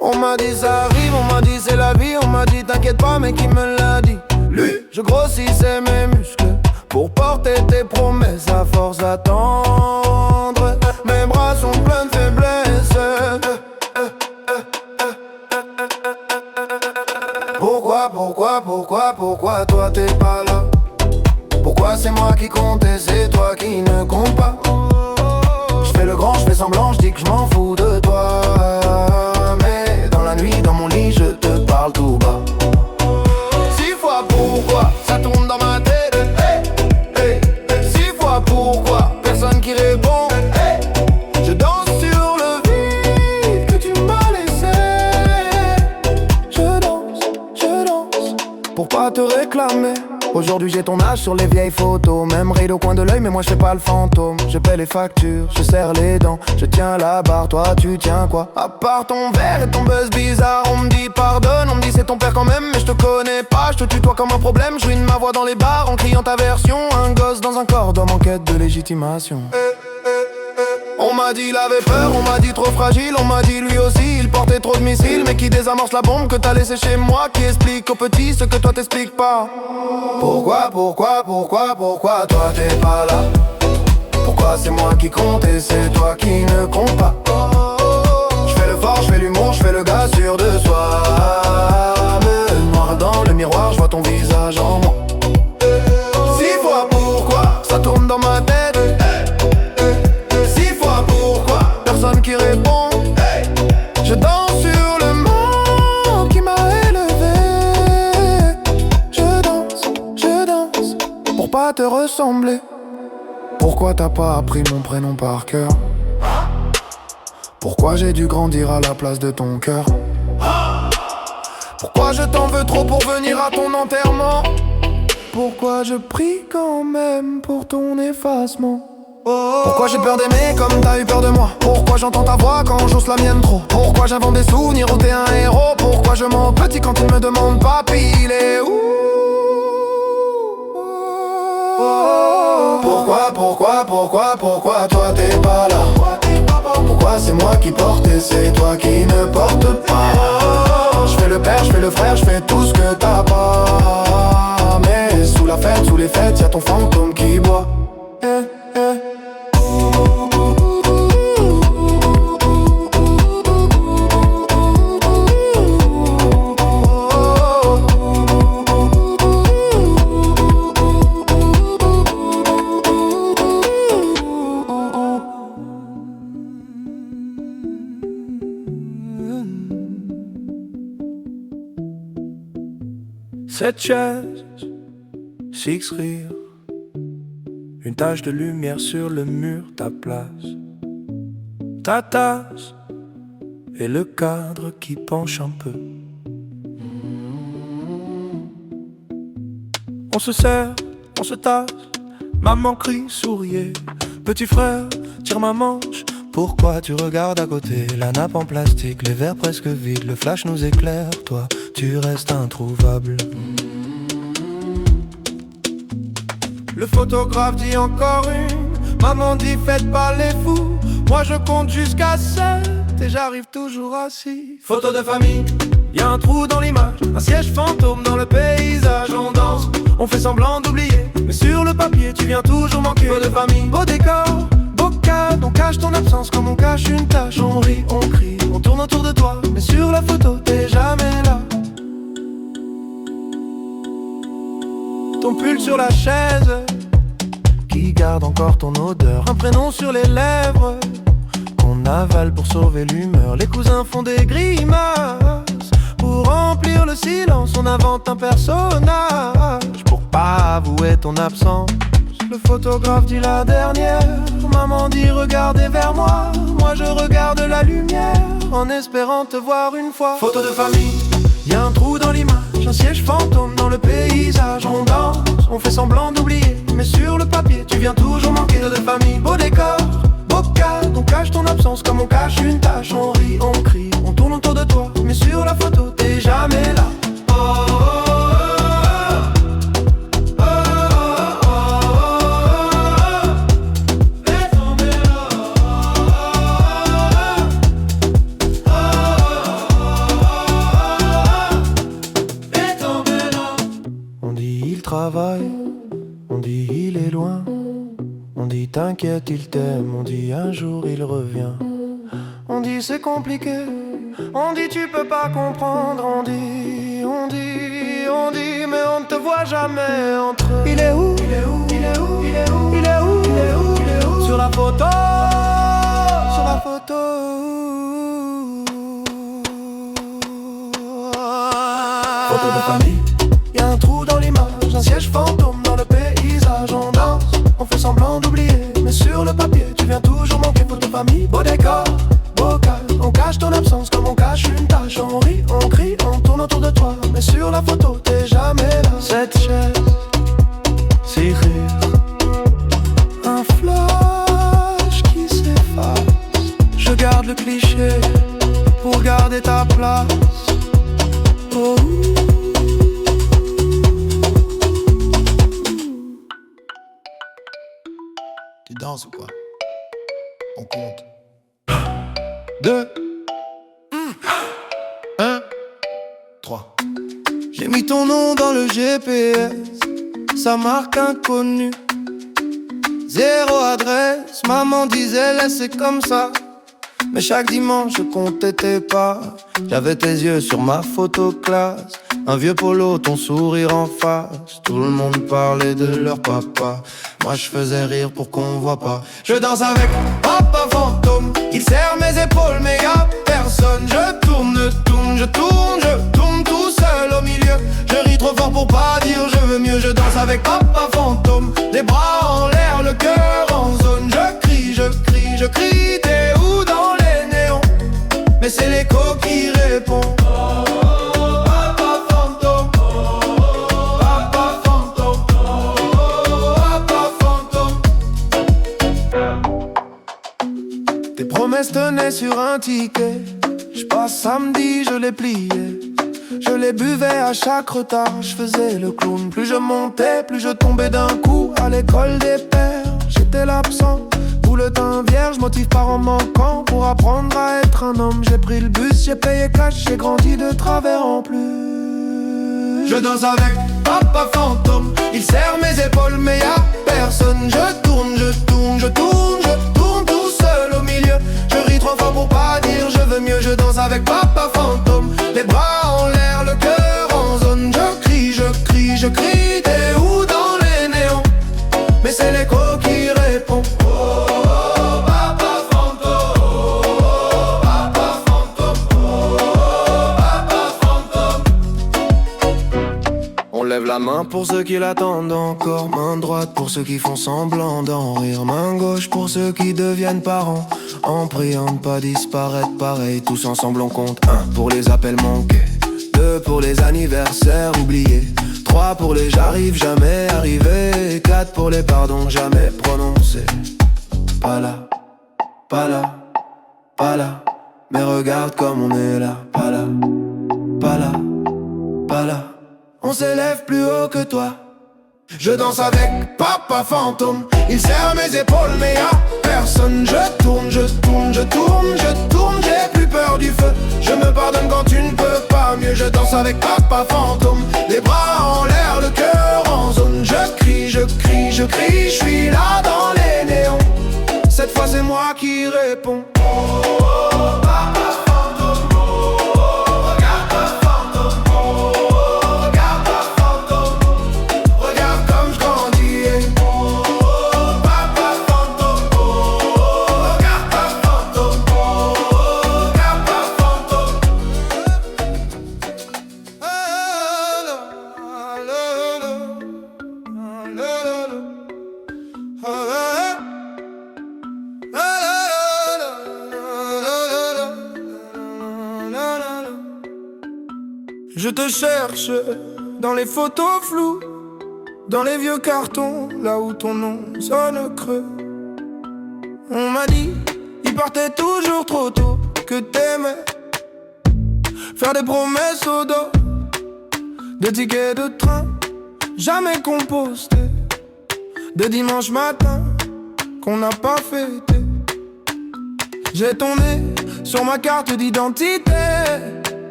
On m'a dit ça arrive, on m'a dit c'est la vie. On m'a dit t'inquiète pas, mais qui me l'a dit? Lui. Je grossissais mes muscles pour porter tes promesses à force d'attendre. Mes bras sont pleins de faiblesse. Pourquoi toi t'es pas là? Pourquoi c'est moi qui compte et c'est toi qui ne compte pas? Je fais le grand, je fais semblant, je dis que je m'en fous de toi. Mais dans la nuit, dans mon lit, je te parle tout bas. 6 fois pourquoi, ça tourne dans ma tête. Hey, hey. 6 fois pourquoi, personne qui répond. Hey. Je danse sur le vide que tu m'as laissé. Je danse pour pas te réclamer. Aujourd'hui j'ai ton âge sur les vieilles photos. Même ride au coin de l'œil mais moi je fais pas le fantôme. Je paie les factures, je serre les dents. Je tiens la barre, toi tu tiens quoi? À part ton verre et ton buzz bizarre. On me dit pardonne, on me dit c'est ton père quand même. Mais je te connais pas, je te tutoie comme un problème. Je ruine ma voix dans les bars en criant ta version. Un gosse dans un corps d'homme en quête de légitimation. On m'a dit il avait peur, on m'a dit trop fragile. On m'a dit lui aussi il portait trop de missiles. Mais qui désamorce la bombe que t'as laissé chez moi? Qui explique aux petits ce que toi t'expliques pas? Pourquoi toi t'es pas là? Pourquoi c'est moi qui compte et c'est toi qui ne compte pas? Je fais le fort, je fais l'humour, je fais le gars sûr de soi. Me noir dans le miroir, je vois ton visage en moi. 6 fois pourquoi, ça tourne dans ma tête. Personne qui répond. Je danse sur le monde qui m'a élevé. Je danse pour pas te ressembler. Pourquoi t'as pas appris mon prénom par cœur? Pourquoi j'ai dû grandir à la place de ton cœur? Pourquoi je t'en veux trop pour venir à ton enterrement? Pourquoi je prie quand même pour ton effacement? Pourquoi j'ai peur d'aimer comme t'as eu peur de moi? Pourquoi j'entends ta voix quand j'ose la mienne trop? Pourquoi j'invente des souvenirs où t'es un héros? Pourquoi je mens petit quand il me demande papy, il est où? Pourquoi toi t'es pas là? Pourquoi c'est moi qui porte et c'est toi qui ne porte pas? Je fais le père, je fais le frère, je fais tout ce que t'as pas. Mais sous la fête, sous les fêtes, y'a ton fantôme qui boit. Cette chaise, six rires, une tache de lumière sur le mur, ta place, ta tasse et le cadre qui penche un peu. On se serre, on se tasse, maman crie, souriez. Petit frère, tire ma manche. Pourquoi tu regardes à côté? La nappe en plastique, les verres presque vides, le flash nous éclaire. Toi, tu restes introuvable. Le photographe dit encore une. Maman dit faites pas les fous. Moi je compte jusqu'à 7 et j'arrive toujours à 6. Photo de famille, y'a un trou dans l'image, un siège fantôme dans le paysage. On danse, on fait semblant d'oublier, mais sur le papier tu viens toujours manquer. Photo de famille, beau décor, beau cadre, on cache ton absence comme on cache une tache. On rit, on crie, on tourne autour de toi, mais sur la photo t'es jamais là. Ton pull sur la chaise qui garde encore ton odeur, un prénom sur les lèvres qu'on avale pour sauver l'humeur. Les cousins font des grimaces pour remplir le silence. On invente un personnage pour pas avouer ton absence. Le photographe dit la dernière. Maman dit regardez vers moi. Moi je regarde la lumière en espérant te voir une fois. Photo de famille, y'a un trou dans l'image, un siège fantôme dans le paysage. On danse, on fait semblant d'oublier, mais sur le papier tu viens toujours manquer. Photo de famille, beau décor, beau cadre, on cache ton absence comme on cache une tache. On rit, on crie, on tourne autour de toi, mais sur la photo t'es jamais là. On dit il est loin, on dit t'inquiète il t'aime, on dit un jour il revient. On dit c'est compliqué, on dit tu peux pas comprendre, on dit, mais on ne te voit jamais entre eux. Il est où? Il est où? Il est où? Il est où? Il est où? Il est où? Il est où? Sur la photo, sur la photo. Photo de famille, y'a un trou dans l'image, un siège fantôme dans le paysage. On danse, on fait semblant d'oublier, mais sur le papier tu viens toujours manquer. Photo de famille, beau décor, beau cadre, on cache ton absence comme on cache une tache. On rit, on crie, on tourne autour de toi, mais sur la photo t'es jamais là. Cette chaise, six rires, un flash qui s'efface. Je garde le cliché pour garder ta place. Oh. Tu danses ou quoi? On compte. 2, 1, 3. J'ai mis ton nom dans le GPS, sa marque inconnue. Zéro adresse, maman disait laissez comme ça. Mais chaque dimanche je comptais tes pas. J'avais tes yeux sur ma photo classe, un vieux polo, ton sourire en face. Tout le monde parlait de leur papa, moi je faisais rire pour qu'on voit pas. Je danse avec papa fantôme, il serre mes épaules mais y'a personne. Je tourne tout seul au milieu. Je ris trop fort pour pas dire je veux mieux. Je danse avec papa fantôme, les bras en l'air, le cœur en promesse tenait sur un ticket. J'passe samedi, je l'ai plié. Je les buvais à chaque retard, je faisais le clown. Plus je montais, plus je tombais d'un coup. À l'école des pères, j'étais l'absent. Tout le temps vierge, motif par en manquant. Pour apprendre à être un homme, j'ai pris le bus, j'ai payé cash, j'ai grandi de travers en plus. Je danse avec papa fantôme, il serre mes épaules mais y'a personne. Je tourne, je tourne, je tourne, je tourne tout seul au milieu. Je ris trop fort pour pas dire je veux mieux. Je danse avec papa fantôme, les bras en l'air, le cœur en zone. Je crie, je crie, je crie, t'es où dans les néons? Mais c'est l'écho qui répond. Lève la main pour ceux qui l'attendent encore. Main droite pour ceux qui font semblant d'en rire. Main gauche pour ceux qui deviennent parents. En priant de pas disparaître pareil. Tous ensemble on compte. 1 pour les appels manqués, 2 pour les anniversaires oubliés, 3 pour les j'arrive jamais arrivé, 4 pour les pardons jamais prononcés. Pas là, pas là, pas là. Mais regarde comme on est là. Pas là, pas là, pas là. On s'élève plus haut que toi. Je danse avec papa fantôme, il serre mes épaules mais y'a personne. Je tourne, je tourne, je tourne, je tourne. J'ai plus peur du feu, je me pardonne quand tu ne peux pas mieux. Je danse avec papa fantôme, les bras en l'air, le cœur en zone. Je crie, je crie, je crie, je suis là dans les néons. Cette fois c'est moi qui réponds. Je te cherche dans les photos floues, dans les vieux cartons, là où ton nom sonne creux. On m'a dit, il partait toujours trop tôt, que t'aimais faire des promesses au dos, des tickets de train jamais compostés, des dimanches matins qu'on n'a pas fêté. J'ai ton nez sur ma carte d'identité,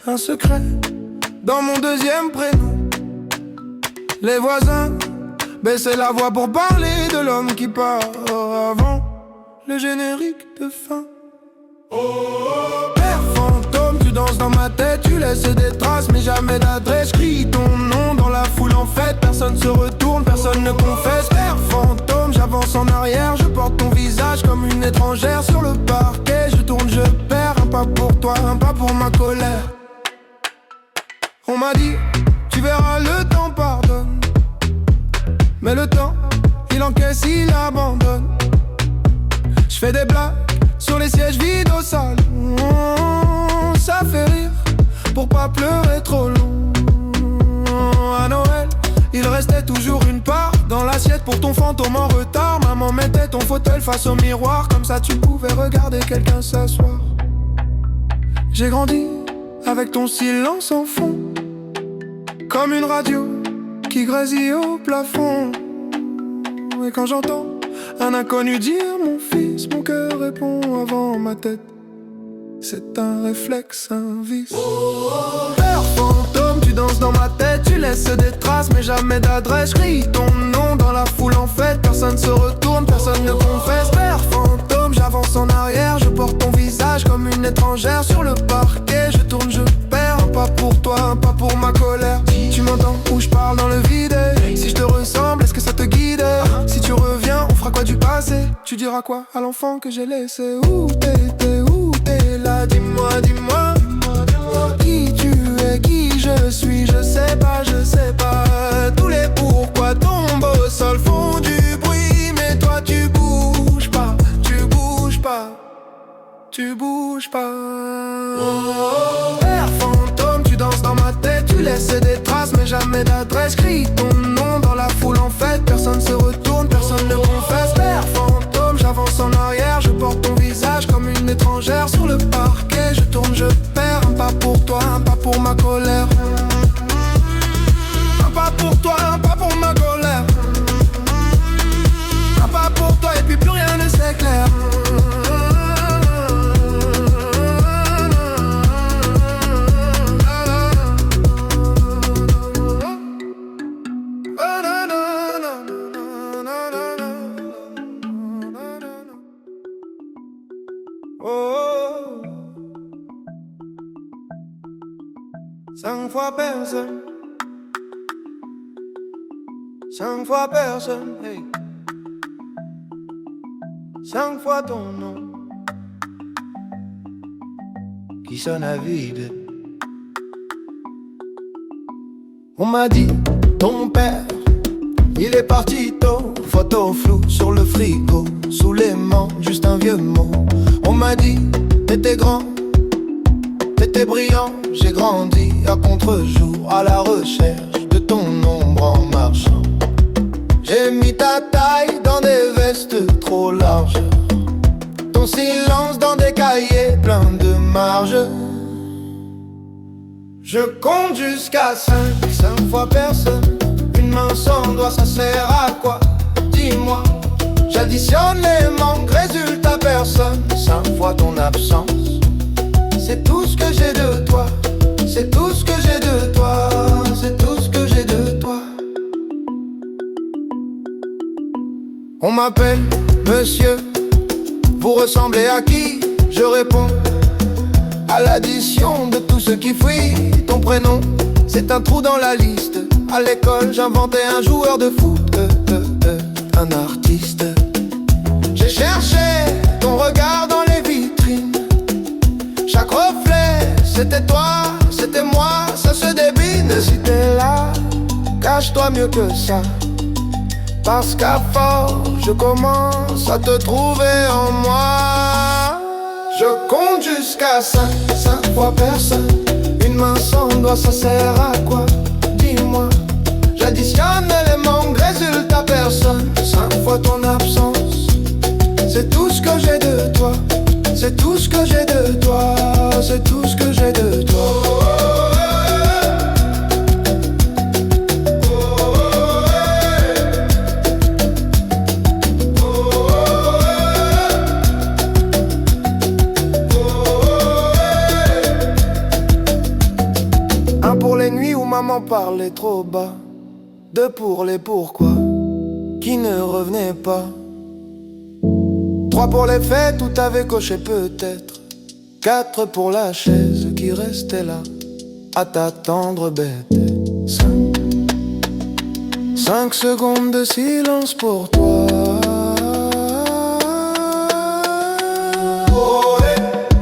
un secret dans mon deuxième prénom. Les voisins baissaient la voix pour parler de l'homme qui part avant le générique de fin. Père fantôme, tu danses dans ma tête, tu laisses des traces mais jamais d'adresse. Crie ton nom dans la foule en fête, personne se retourne, personne ne confesse. Père fantôme, j'avance en arrière, je porte ton visage comme une étrangère sur le parquet. Je tourne, je perds, un pas pour toi, un pas pour ma colère. On m'a dit, tu verras le temps pardonne, mais le temps, il encaisse, il abandonne. Je fais des blagues sur les sièges vides au salon, ça fait rire pour pas pleurer trop long. À Noël, il restait toujours une part dans l'assiette pour ton fantôme en retard. Maman mettait ton fauteuil face au miroir, comme ça tu pouvais regarder quelqu'un s'asseoir. J'ai grandi avec ton silence en fond, comme une radio qui grésille au plafond. Et quand j'entends un inconnu dire mon fils, mon cœur répond avant ma tête. C'est un réflexe, un vice. Père fantôme, tu danses dans ma tête, tu laisses des traces mais jamais d'adresse. Crie ton nom dans la foule en fête, personne se retourne, personne ne confesse. Père fantôme, j'avance en arrière, je porte ton visage comme une étrangère sur le parquet. Je tourne, je perds, un pas pour toi, un pas pour ma colère. Tu m'entends ou je parle dans le vide? Si je te ressemble, est-ce que ça te guide? Si tu reviens, on fera quoi du passé? Tu diras quoi à l'enfant que j'ai laissé? Où t'étais, où t'es là? Dis-moi, dis-moi, qui tu es, qui je suis, je sais pas, je sais pas. Tous les pourquoi tombent au sol font du bruit, mais toi tu bouges pas, tu bouges pas, tu bouges pas. Père fantôme, tu danses dans ma tête, tu laisses des traces mais jamais d'adresse. Crie ton nom dans la foule en fête, personne se retourne, personne ne confesse. Père fantôme, j'avance en arrière, je porte ton visage comme le parquet, je tourne, je perds. Un pas pour toi, un pas pour ma colère. Un pas pour toi, un pas pour ma colère. Un pas pour toi et puis plus rien ne s'éclaire. Oh, 5 fois personne, 5 fois personne, hey. 5 fois ton nom qui sonne à vide. On m'a dit, ton père, il est parti tôt. Photo floue sur le frigo, sous l'aimant, juste un vieux mot. On m'a dit, t'étais grand, t'étais brillant. J'ai grandi à contre-jour, à la recherche de ton ombre en marchant. J'ai mis ta taille dans des vestes trop larges, ton silence dans des cahiers pleins de marges. Je compte jusqu'à 5 fois personne. Une main sans doigt, ça sert à quoi? Dis-moi. J'additionne les manques, résultat personne. 5 fois ton absence. C'est tout ce que j'ai de toi. C'est tout ce que j'ai de toi. C'est tout ce que j'ai de toi. On m'appelle monsieur. Vous ressemblez à qui? Je réponds à l'addition de tout ce qui fuit. Ton prénom, c'est un trou dans la liste. À l'école, j'inventais un joueur de foot, un artiste. J'ai cherché ton regard dans les vitrines. Chaque reflet, c'était toi, c'était moi, ça se débine. Si t'es là, cache-toi mieux que ça. Parce qu'à force, je commence à te trouver en moi. Je compte jusqu'à 5 fois personne. Une main sans doigt, ça sert à quoi? Dis-moi. J'additionne les manques, résultat personne. 5 fois ton absence. C'est tout ce que j'ai de toi. C'est tout ce que j'ai de toi. C'est tout ce que j'ai de toi. Un pour les nuits où maman parlait trop bas. 2 pour les pourquoi qui ne revenaient pas. 3 pour les fêtes où t'avais coché peut-être. 4 pour la chaise qui restait là à t'attendre bête. 5 secondes de silence pour toi. Ohé,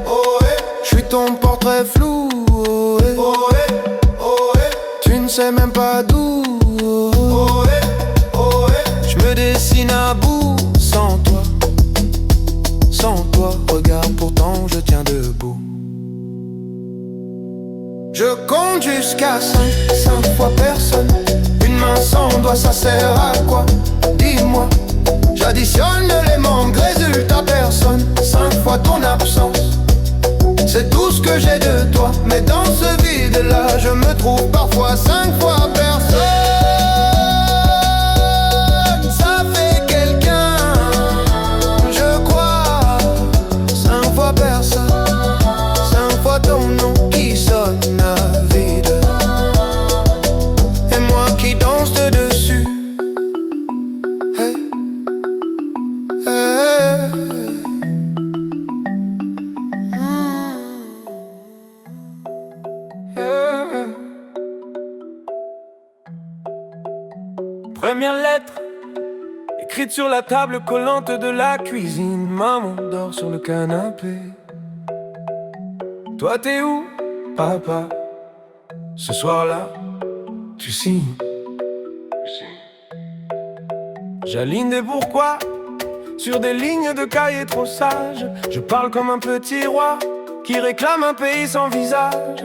ohé. J'suis ton portrait flou. Ohé, ohé, ohé. Tu ne sais même pas d'où. Ohé, ohé. J'me dessine à bout sans toi. Sans toi, regarde, pourtant je tiens debout. Je compte jusqu'à 5 fois personne. Une main sans doigt, ça sert à quoi? Dis-moi. J'additionne les manques, résultat personne. 5 fois ton absence. C'est tout ce que j'ai de toi. Mais dans ce vide-là, je me trouve parfois 5 fois personne. Ça fait quelqu'un, je crois. 5 fois personne. 5 fois ton nom qui sonne à vide. Et moi qui danse de dessus. Hey, hey. Première lettre, écrite sur la table collante de la cuisine. Maman dort sur le canapé. Toi t'es où, papa? Ce soir-là, tu signes. J'aligne des pourquoi sur des lignes de cahiers trop sages. Je parle comme un petit roi qui réclame un pays sans visage.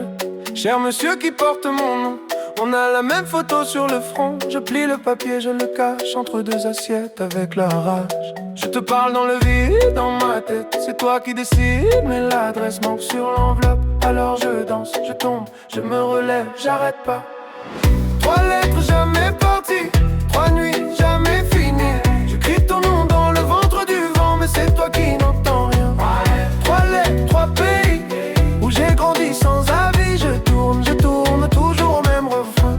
Cher monsieur qui porte mon nom, On a la même photo sur le front. Je plie le papier, je le cache entre deux assiettes avec la rage. Je te parle dans le vide, dans ma tête. C'est toi qui décides, mais l'adresse manque sur l'enveloppe. Alors je danse, je tombe, je me relève, j'arrête pas. 3 lettres jamais parties, 3 nuits jamais finies. J'écris ton nom dans le ventre du vent, mais c'est toi qui n'entends rien. 3 lettres, 3 pays, où j'ai grandi sans avis. Je tourne toujours au même refrain.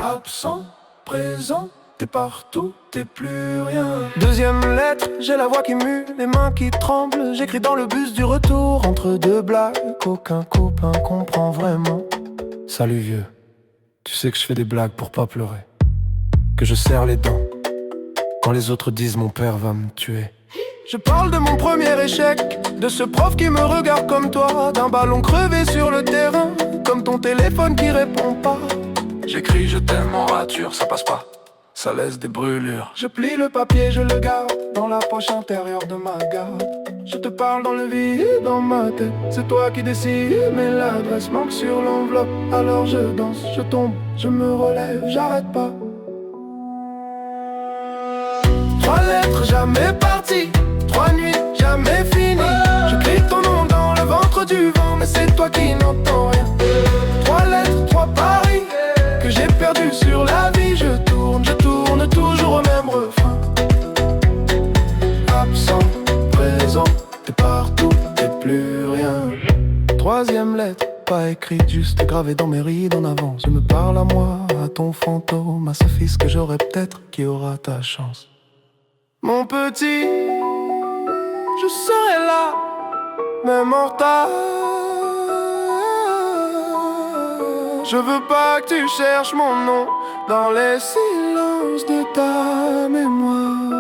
Absent, présent, t'es partout, t'es plus rien. Deuxième lettre, j'ai la voix qui mue, les mains qui tremblent. J'écris dans le bus du retour, entre deux blagues qu'aucun copain comprend vraiment. Salut vieux, tu sais que je fais des blagues pour pas pleurer, que je serre les dents quand les autres disent mon père va me tuer. Je parle de mon premier échec, de ce prof qui me regarde comme toi, d'un ballon crevé sur le terrain, comme ton téléphone qui répond pas. J'écris je t'aime en rature, ça passe pas, ça laisse des brûlures. Je plie le papier, je le garde dans la poche intérieure de ma garde. Je te parle dans le vide, dans ma tête. C'est toi qui décides, mais l'adresse manque sur l'enveloppe. Alors je danse, je tombe, je me relève, j'arrête pas. 3 lettres jamais parties, 3 nuits jamais finies. Je crie ton nom dans le ventre du vent, mais c'est toi qui n'entends rien. 3 lettres, 3 paris, que j'ai perdu sur la vie. Je tourne toujours au même refrain. Absent, présent, t'es partout, t'es plus rien. 3e lettre, pas écrite, juste gravée dans mes rides en avance. Je me parle à moi, à ton fantôme, à ce fils que j'aurai peut-être qui aura ta chance. Mon petit, je serai là, même en retard. Je veux pas que tu cherches mon nom dans les silences de ta mémoire.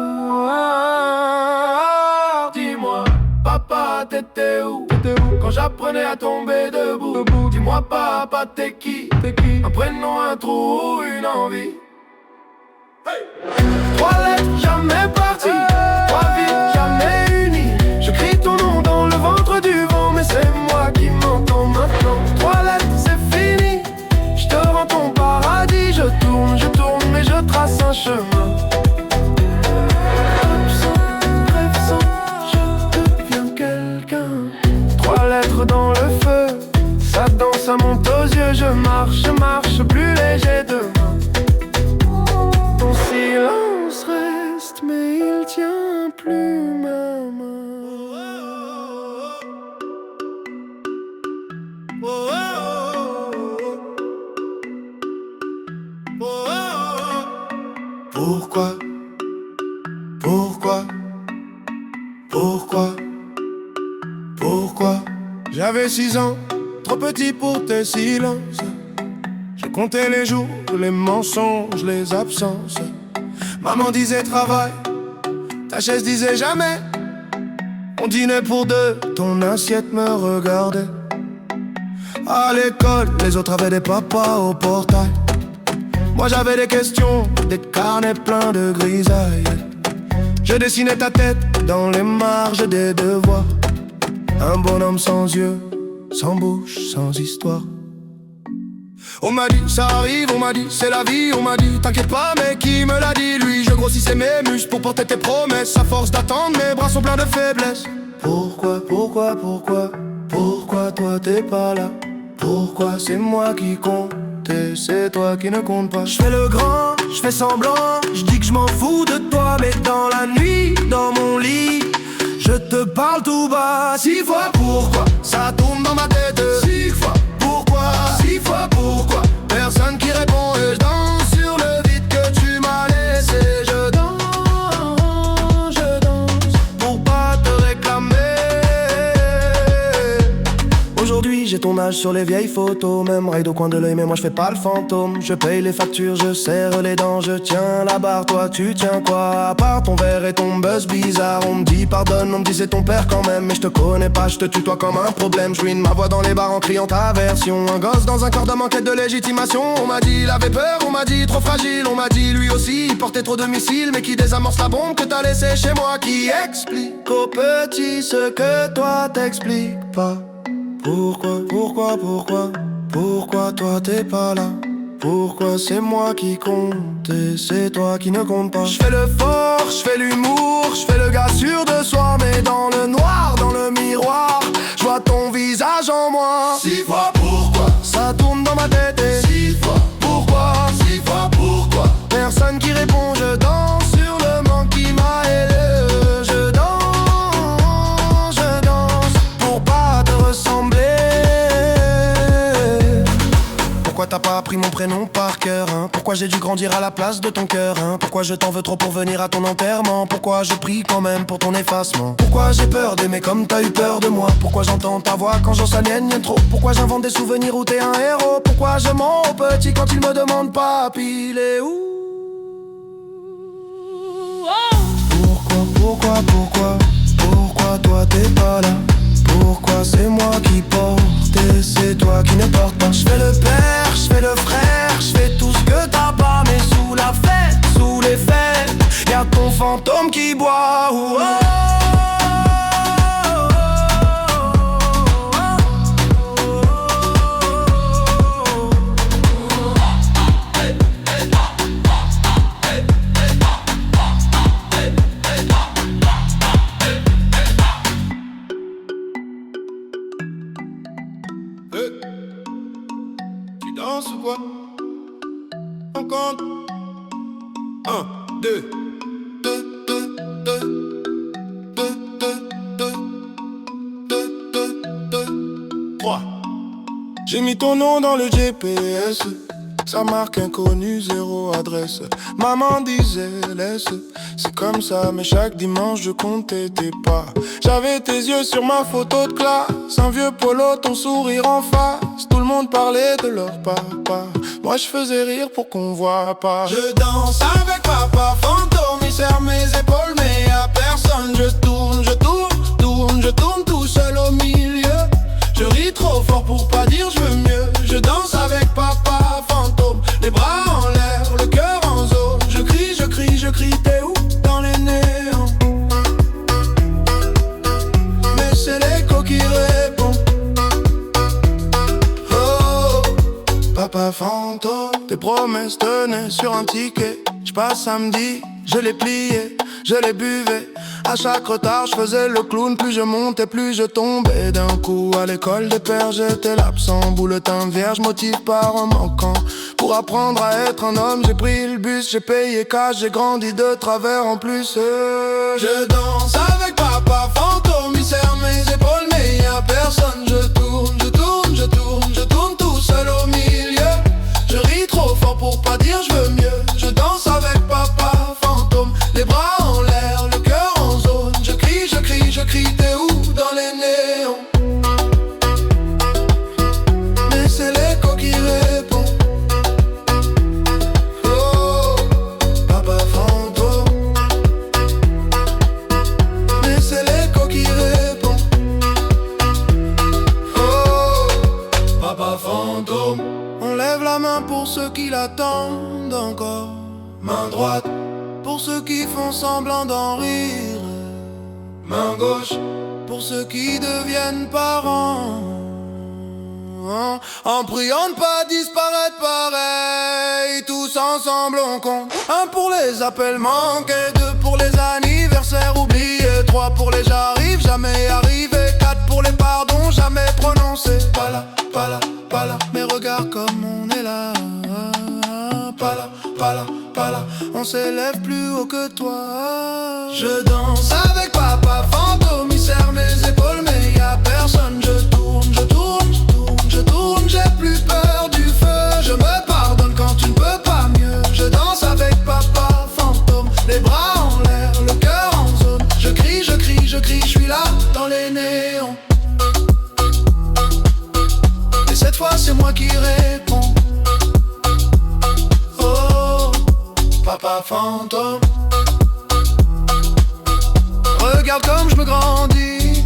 Dis-moi, papa, t'étais où quand j'apprenais à tomber debout? Dis-moi, papa, t'es qui? Un prénom, un trou, une envie. 3 lettres jamais parties, 3 vies jamais unies. Je crie ton nom dans le ventre du vent, mais c'est moi qui m'entends maintenant. 3 lettres, c'est fini, je te rends ton paradis. Je tourne, mais je trace un chemin. Absent, rêve je deviens quelqu'un. 3 lettres dans le feu, ça danse, ça monte aux yeux. Je marche plus léger demain. Ton silence reste, mais il tient plus ma main. Pourquoi? Pourquoi? Pourquoi? Pourquoi? J'avais 6 ans, trop petit pour tes silences. Je comptais les jours, les mensonges, les absences. Maman disait travail, ta chaise disait jamais. On dînait pour deux, ton assiette me regardait. À l'école, les autres avaient des papas au portail. Moi j'avais des questions, des carnets pleins de grisailles. Je dessinais ta tête dans les marges des devoirs. Un bonhomme sans yeux, sans bouche, sans histoire. On m'a dit ça arrive, on m'a dit c'est la vie. On m'a dit t'inquiète pas, mais qui me l'a dit? Lui, je grossissais mes muscles pour porter tes promesses. À force d'attendre, mes bras sont pleins de faiblesse. Pourquoi toi t'es pas là? Pourquoi c'est moi qui compte et c'est toi qui ne compte pas? Je fais le grand, je fais semblant, je dis que je m'en fous de toi. Mais dans la nuit, dans mon lit, je te parle tout bas. 6 fois pourquoi, ça tourne dans ma tête. 6 fois pourquoi, 6 fois pourquoi. Personne qui répond et je danse sur le vide que tu m'as laissé. Je danse pour pas te réclamer. Aujourd'hui j'ai ton âge sur les vieilles photos. Même raid au coin de l'œil, mais moi je fais pas le fantôme. Je paye les factures, je serre les dents. Je tiens la barre, toi tu tiens quoi? À part ton verre et ton buzz bizarre. On me dit pardonne, on me dit c'est ton père quand même. Mais je te connais pas, je te tutoie comme un problème. Je ruine ma voix dans les bars en criant ta version. Un gosse dans un corps d'homme en quête de légitimation. On m'a dit il avait peur, on m'a dit trop fragile. On m'a dit lui aussi il portait trop de missiles. Mais qui désamorce la bombe que t'as laissée chez moi? Qui explique au petit ce que toi t'expliques pas? Pourquoi Pourquoi toi t'es pas là? Pourquoi c'est moi qui compte et c'est toi qui ne compte pas? Je fais le fort, je fais l'humour, je fais le gars sûr de soi. Mais dans le noir, dans le miroir, je vois ton visage en moi. 6 fois pourquoi? Ça tourne dans ma tête et 6 fois pourquoi? 6 fois pourquoi? Personne qui répond, je danse sur le manque qui m'a aidé. Je danse pour pas te ressembler. Pourquoi t'as pas appris mon prénom par cœur, hein? Pourquoi j'ai dû grandir à la place de ton cœur, hein? Pourquoi je t'en veux trop pour venir à ton enterrement? Pourquoi je prie quand même pour ton effacement? Pourquoi j'ai peur d'aimer comme t'as eu peur de moi? Pourquoi j'entends ta voix quand j'en s'aliène trop? Pourquoi j'invente des souvenirs où t'es un héros? Pourquoi je mens aux petits quand ils me demandent papi, il est où? Pourquoi toi t'es pas là? Pourquoi c'est moi qui porte et c'est toi qui ne porte pas? Je fais le père, je fais le frère, je fais tout ce que t'as pas. Mais sous la fête, sous les fêtes, y'a ton fantôme qui boit. Oh, oh. Tu danses ou quoi? On compte 1, 2, 2, 2, 2, 2, 2, 2, 2, 2, 3. J'ai mis ton nom dans le GPS, ça marque inconnu, zéro adresse. Maman disait laisse, c'est comme ça, mais chaque dimanche je comptais tes pas. J'avais tes yeux sur ma photo de classe, un vieux polo, ton sourire en face. Tout le monde parlait de leur papa, moi je faisais rire pour qu'on voit pas. Je danse avec papa fantôme, il serre mes épaules mais y'a personne. Je tourne, je tourne, tourne, je tourne tout seul au milieu. Je ris trop fort pour pas dire je veux mieux. Je danse avec papa fantôme, les bras en l'air, le cœur en zone. Je crie, je crie, je crie, t'es où? Dans les néons. Mais c'est l'écho qui répond. Oh, Papa fantôme, tes promesses tenaient sur un ticket. J'passe samedi, je l'ai plié, je l'ai buvé. À chaque retard, je faisais le clown. Plus je montais, plus je tombais. D'un coup, à l'école des pères, j'étais l'absent. Bouletin vierge, motivé par un manquant. Pour apprendre à être un homme, j'ai pris le bus, j'ai payé cash, j'ai grandi de travers en plus. je danse avec papa fantôme, il serre mes épaules mais y'a personne. Je tourne, je tourne, je tourne, je tourne tout seul au milieu. Je ris trop fort pour pas dire je veux mieux. Je danse avec papa fantôme, les bras en l'air, le cœur en zone. Je crie, je crie, je crie, t'es où? Dans les néons. Mais c'est l'écho qui répond. Oh, Papa fantôme. mais c'est l'écho qui répond. Oh, papa fantôme. On lève la main pour ceux qui l'attendent encore. Main droite, Pour ceux qui font semblant d'en rire. main gauche. Pour ceux qui deviennent parents, en priant de pas disparaître pareil. Tous ensemble on compte. 1 pour les appels manqués, 2 pour les anniversaires oubliés, 3 pour les j'arrive, jamais arrivé, 4 pour les pardons jamais prononcés. Pas là, pas là, pas là, mais regarde comme on est là. Pas là, pas là, pas là, on s'élève plus haut que toi. Je danse avec papa fantôme, il serre mes épaules mais y'a personne. Je tourne, je tourne, je tourne, je tourne, j'ai plus peur du feu. Je me pardonne quand tu ne peux pas mieux. Je danse avec papa fantôme, les bras en l'air, le cœur en zone. Je crie, je crie, je crie, je suis là dans les néons. Et cette fois c'est moi qui réponds. Oh, Papa fantôme, regarde comme je me grandis.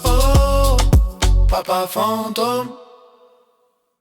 Oh, papa fantôme.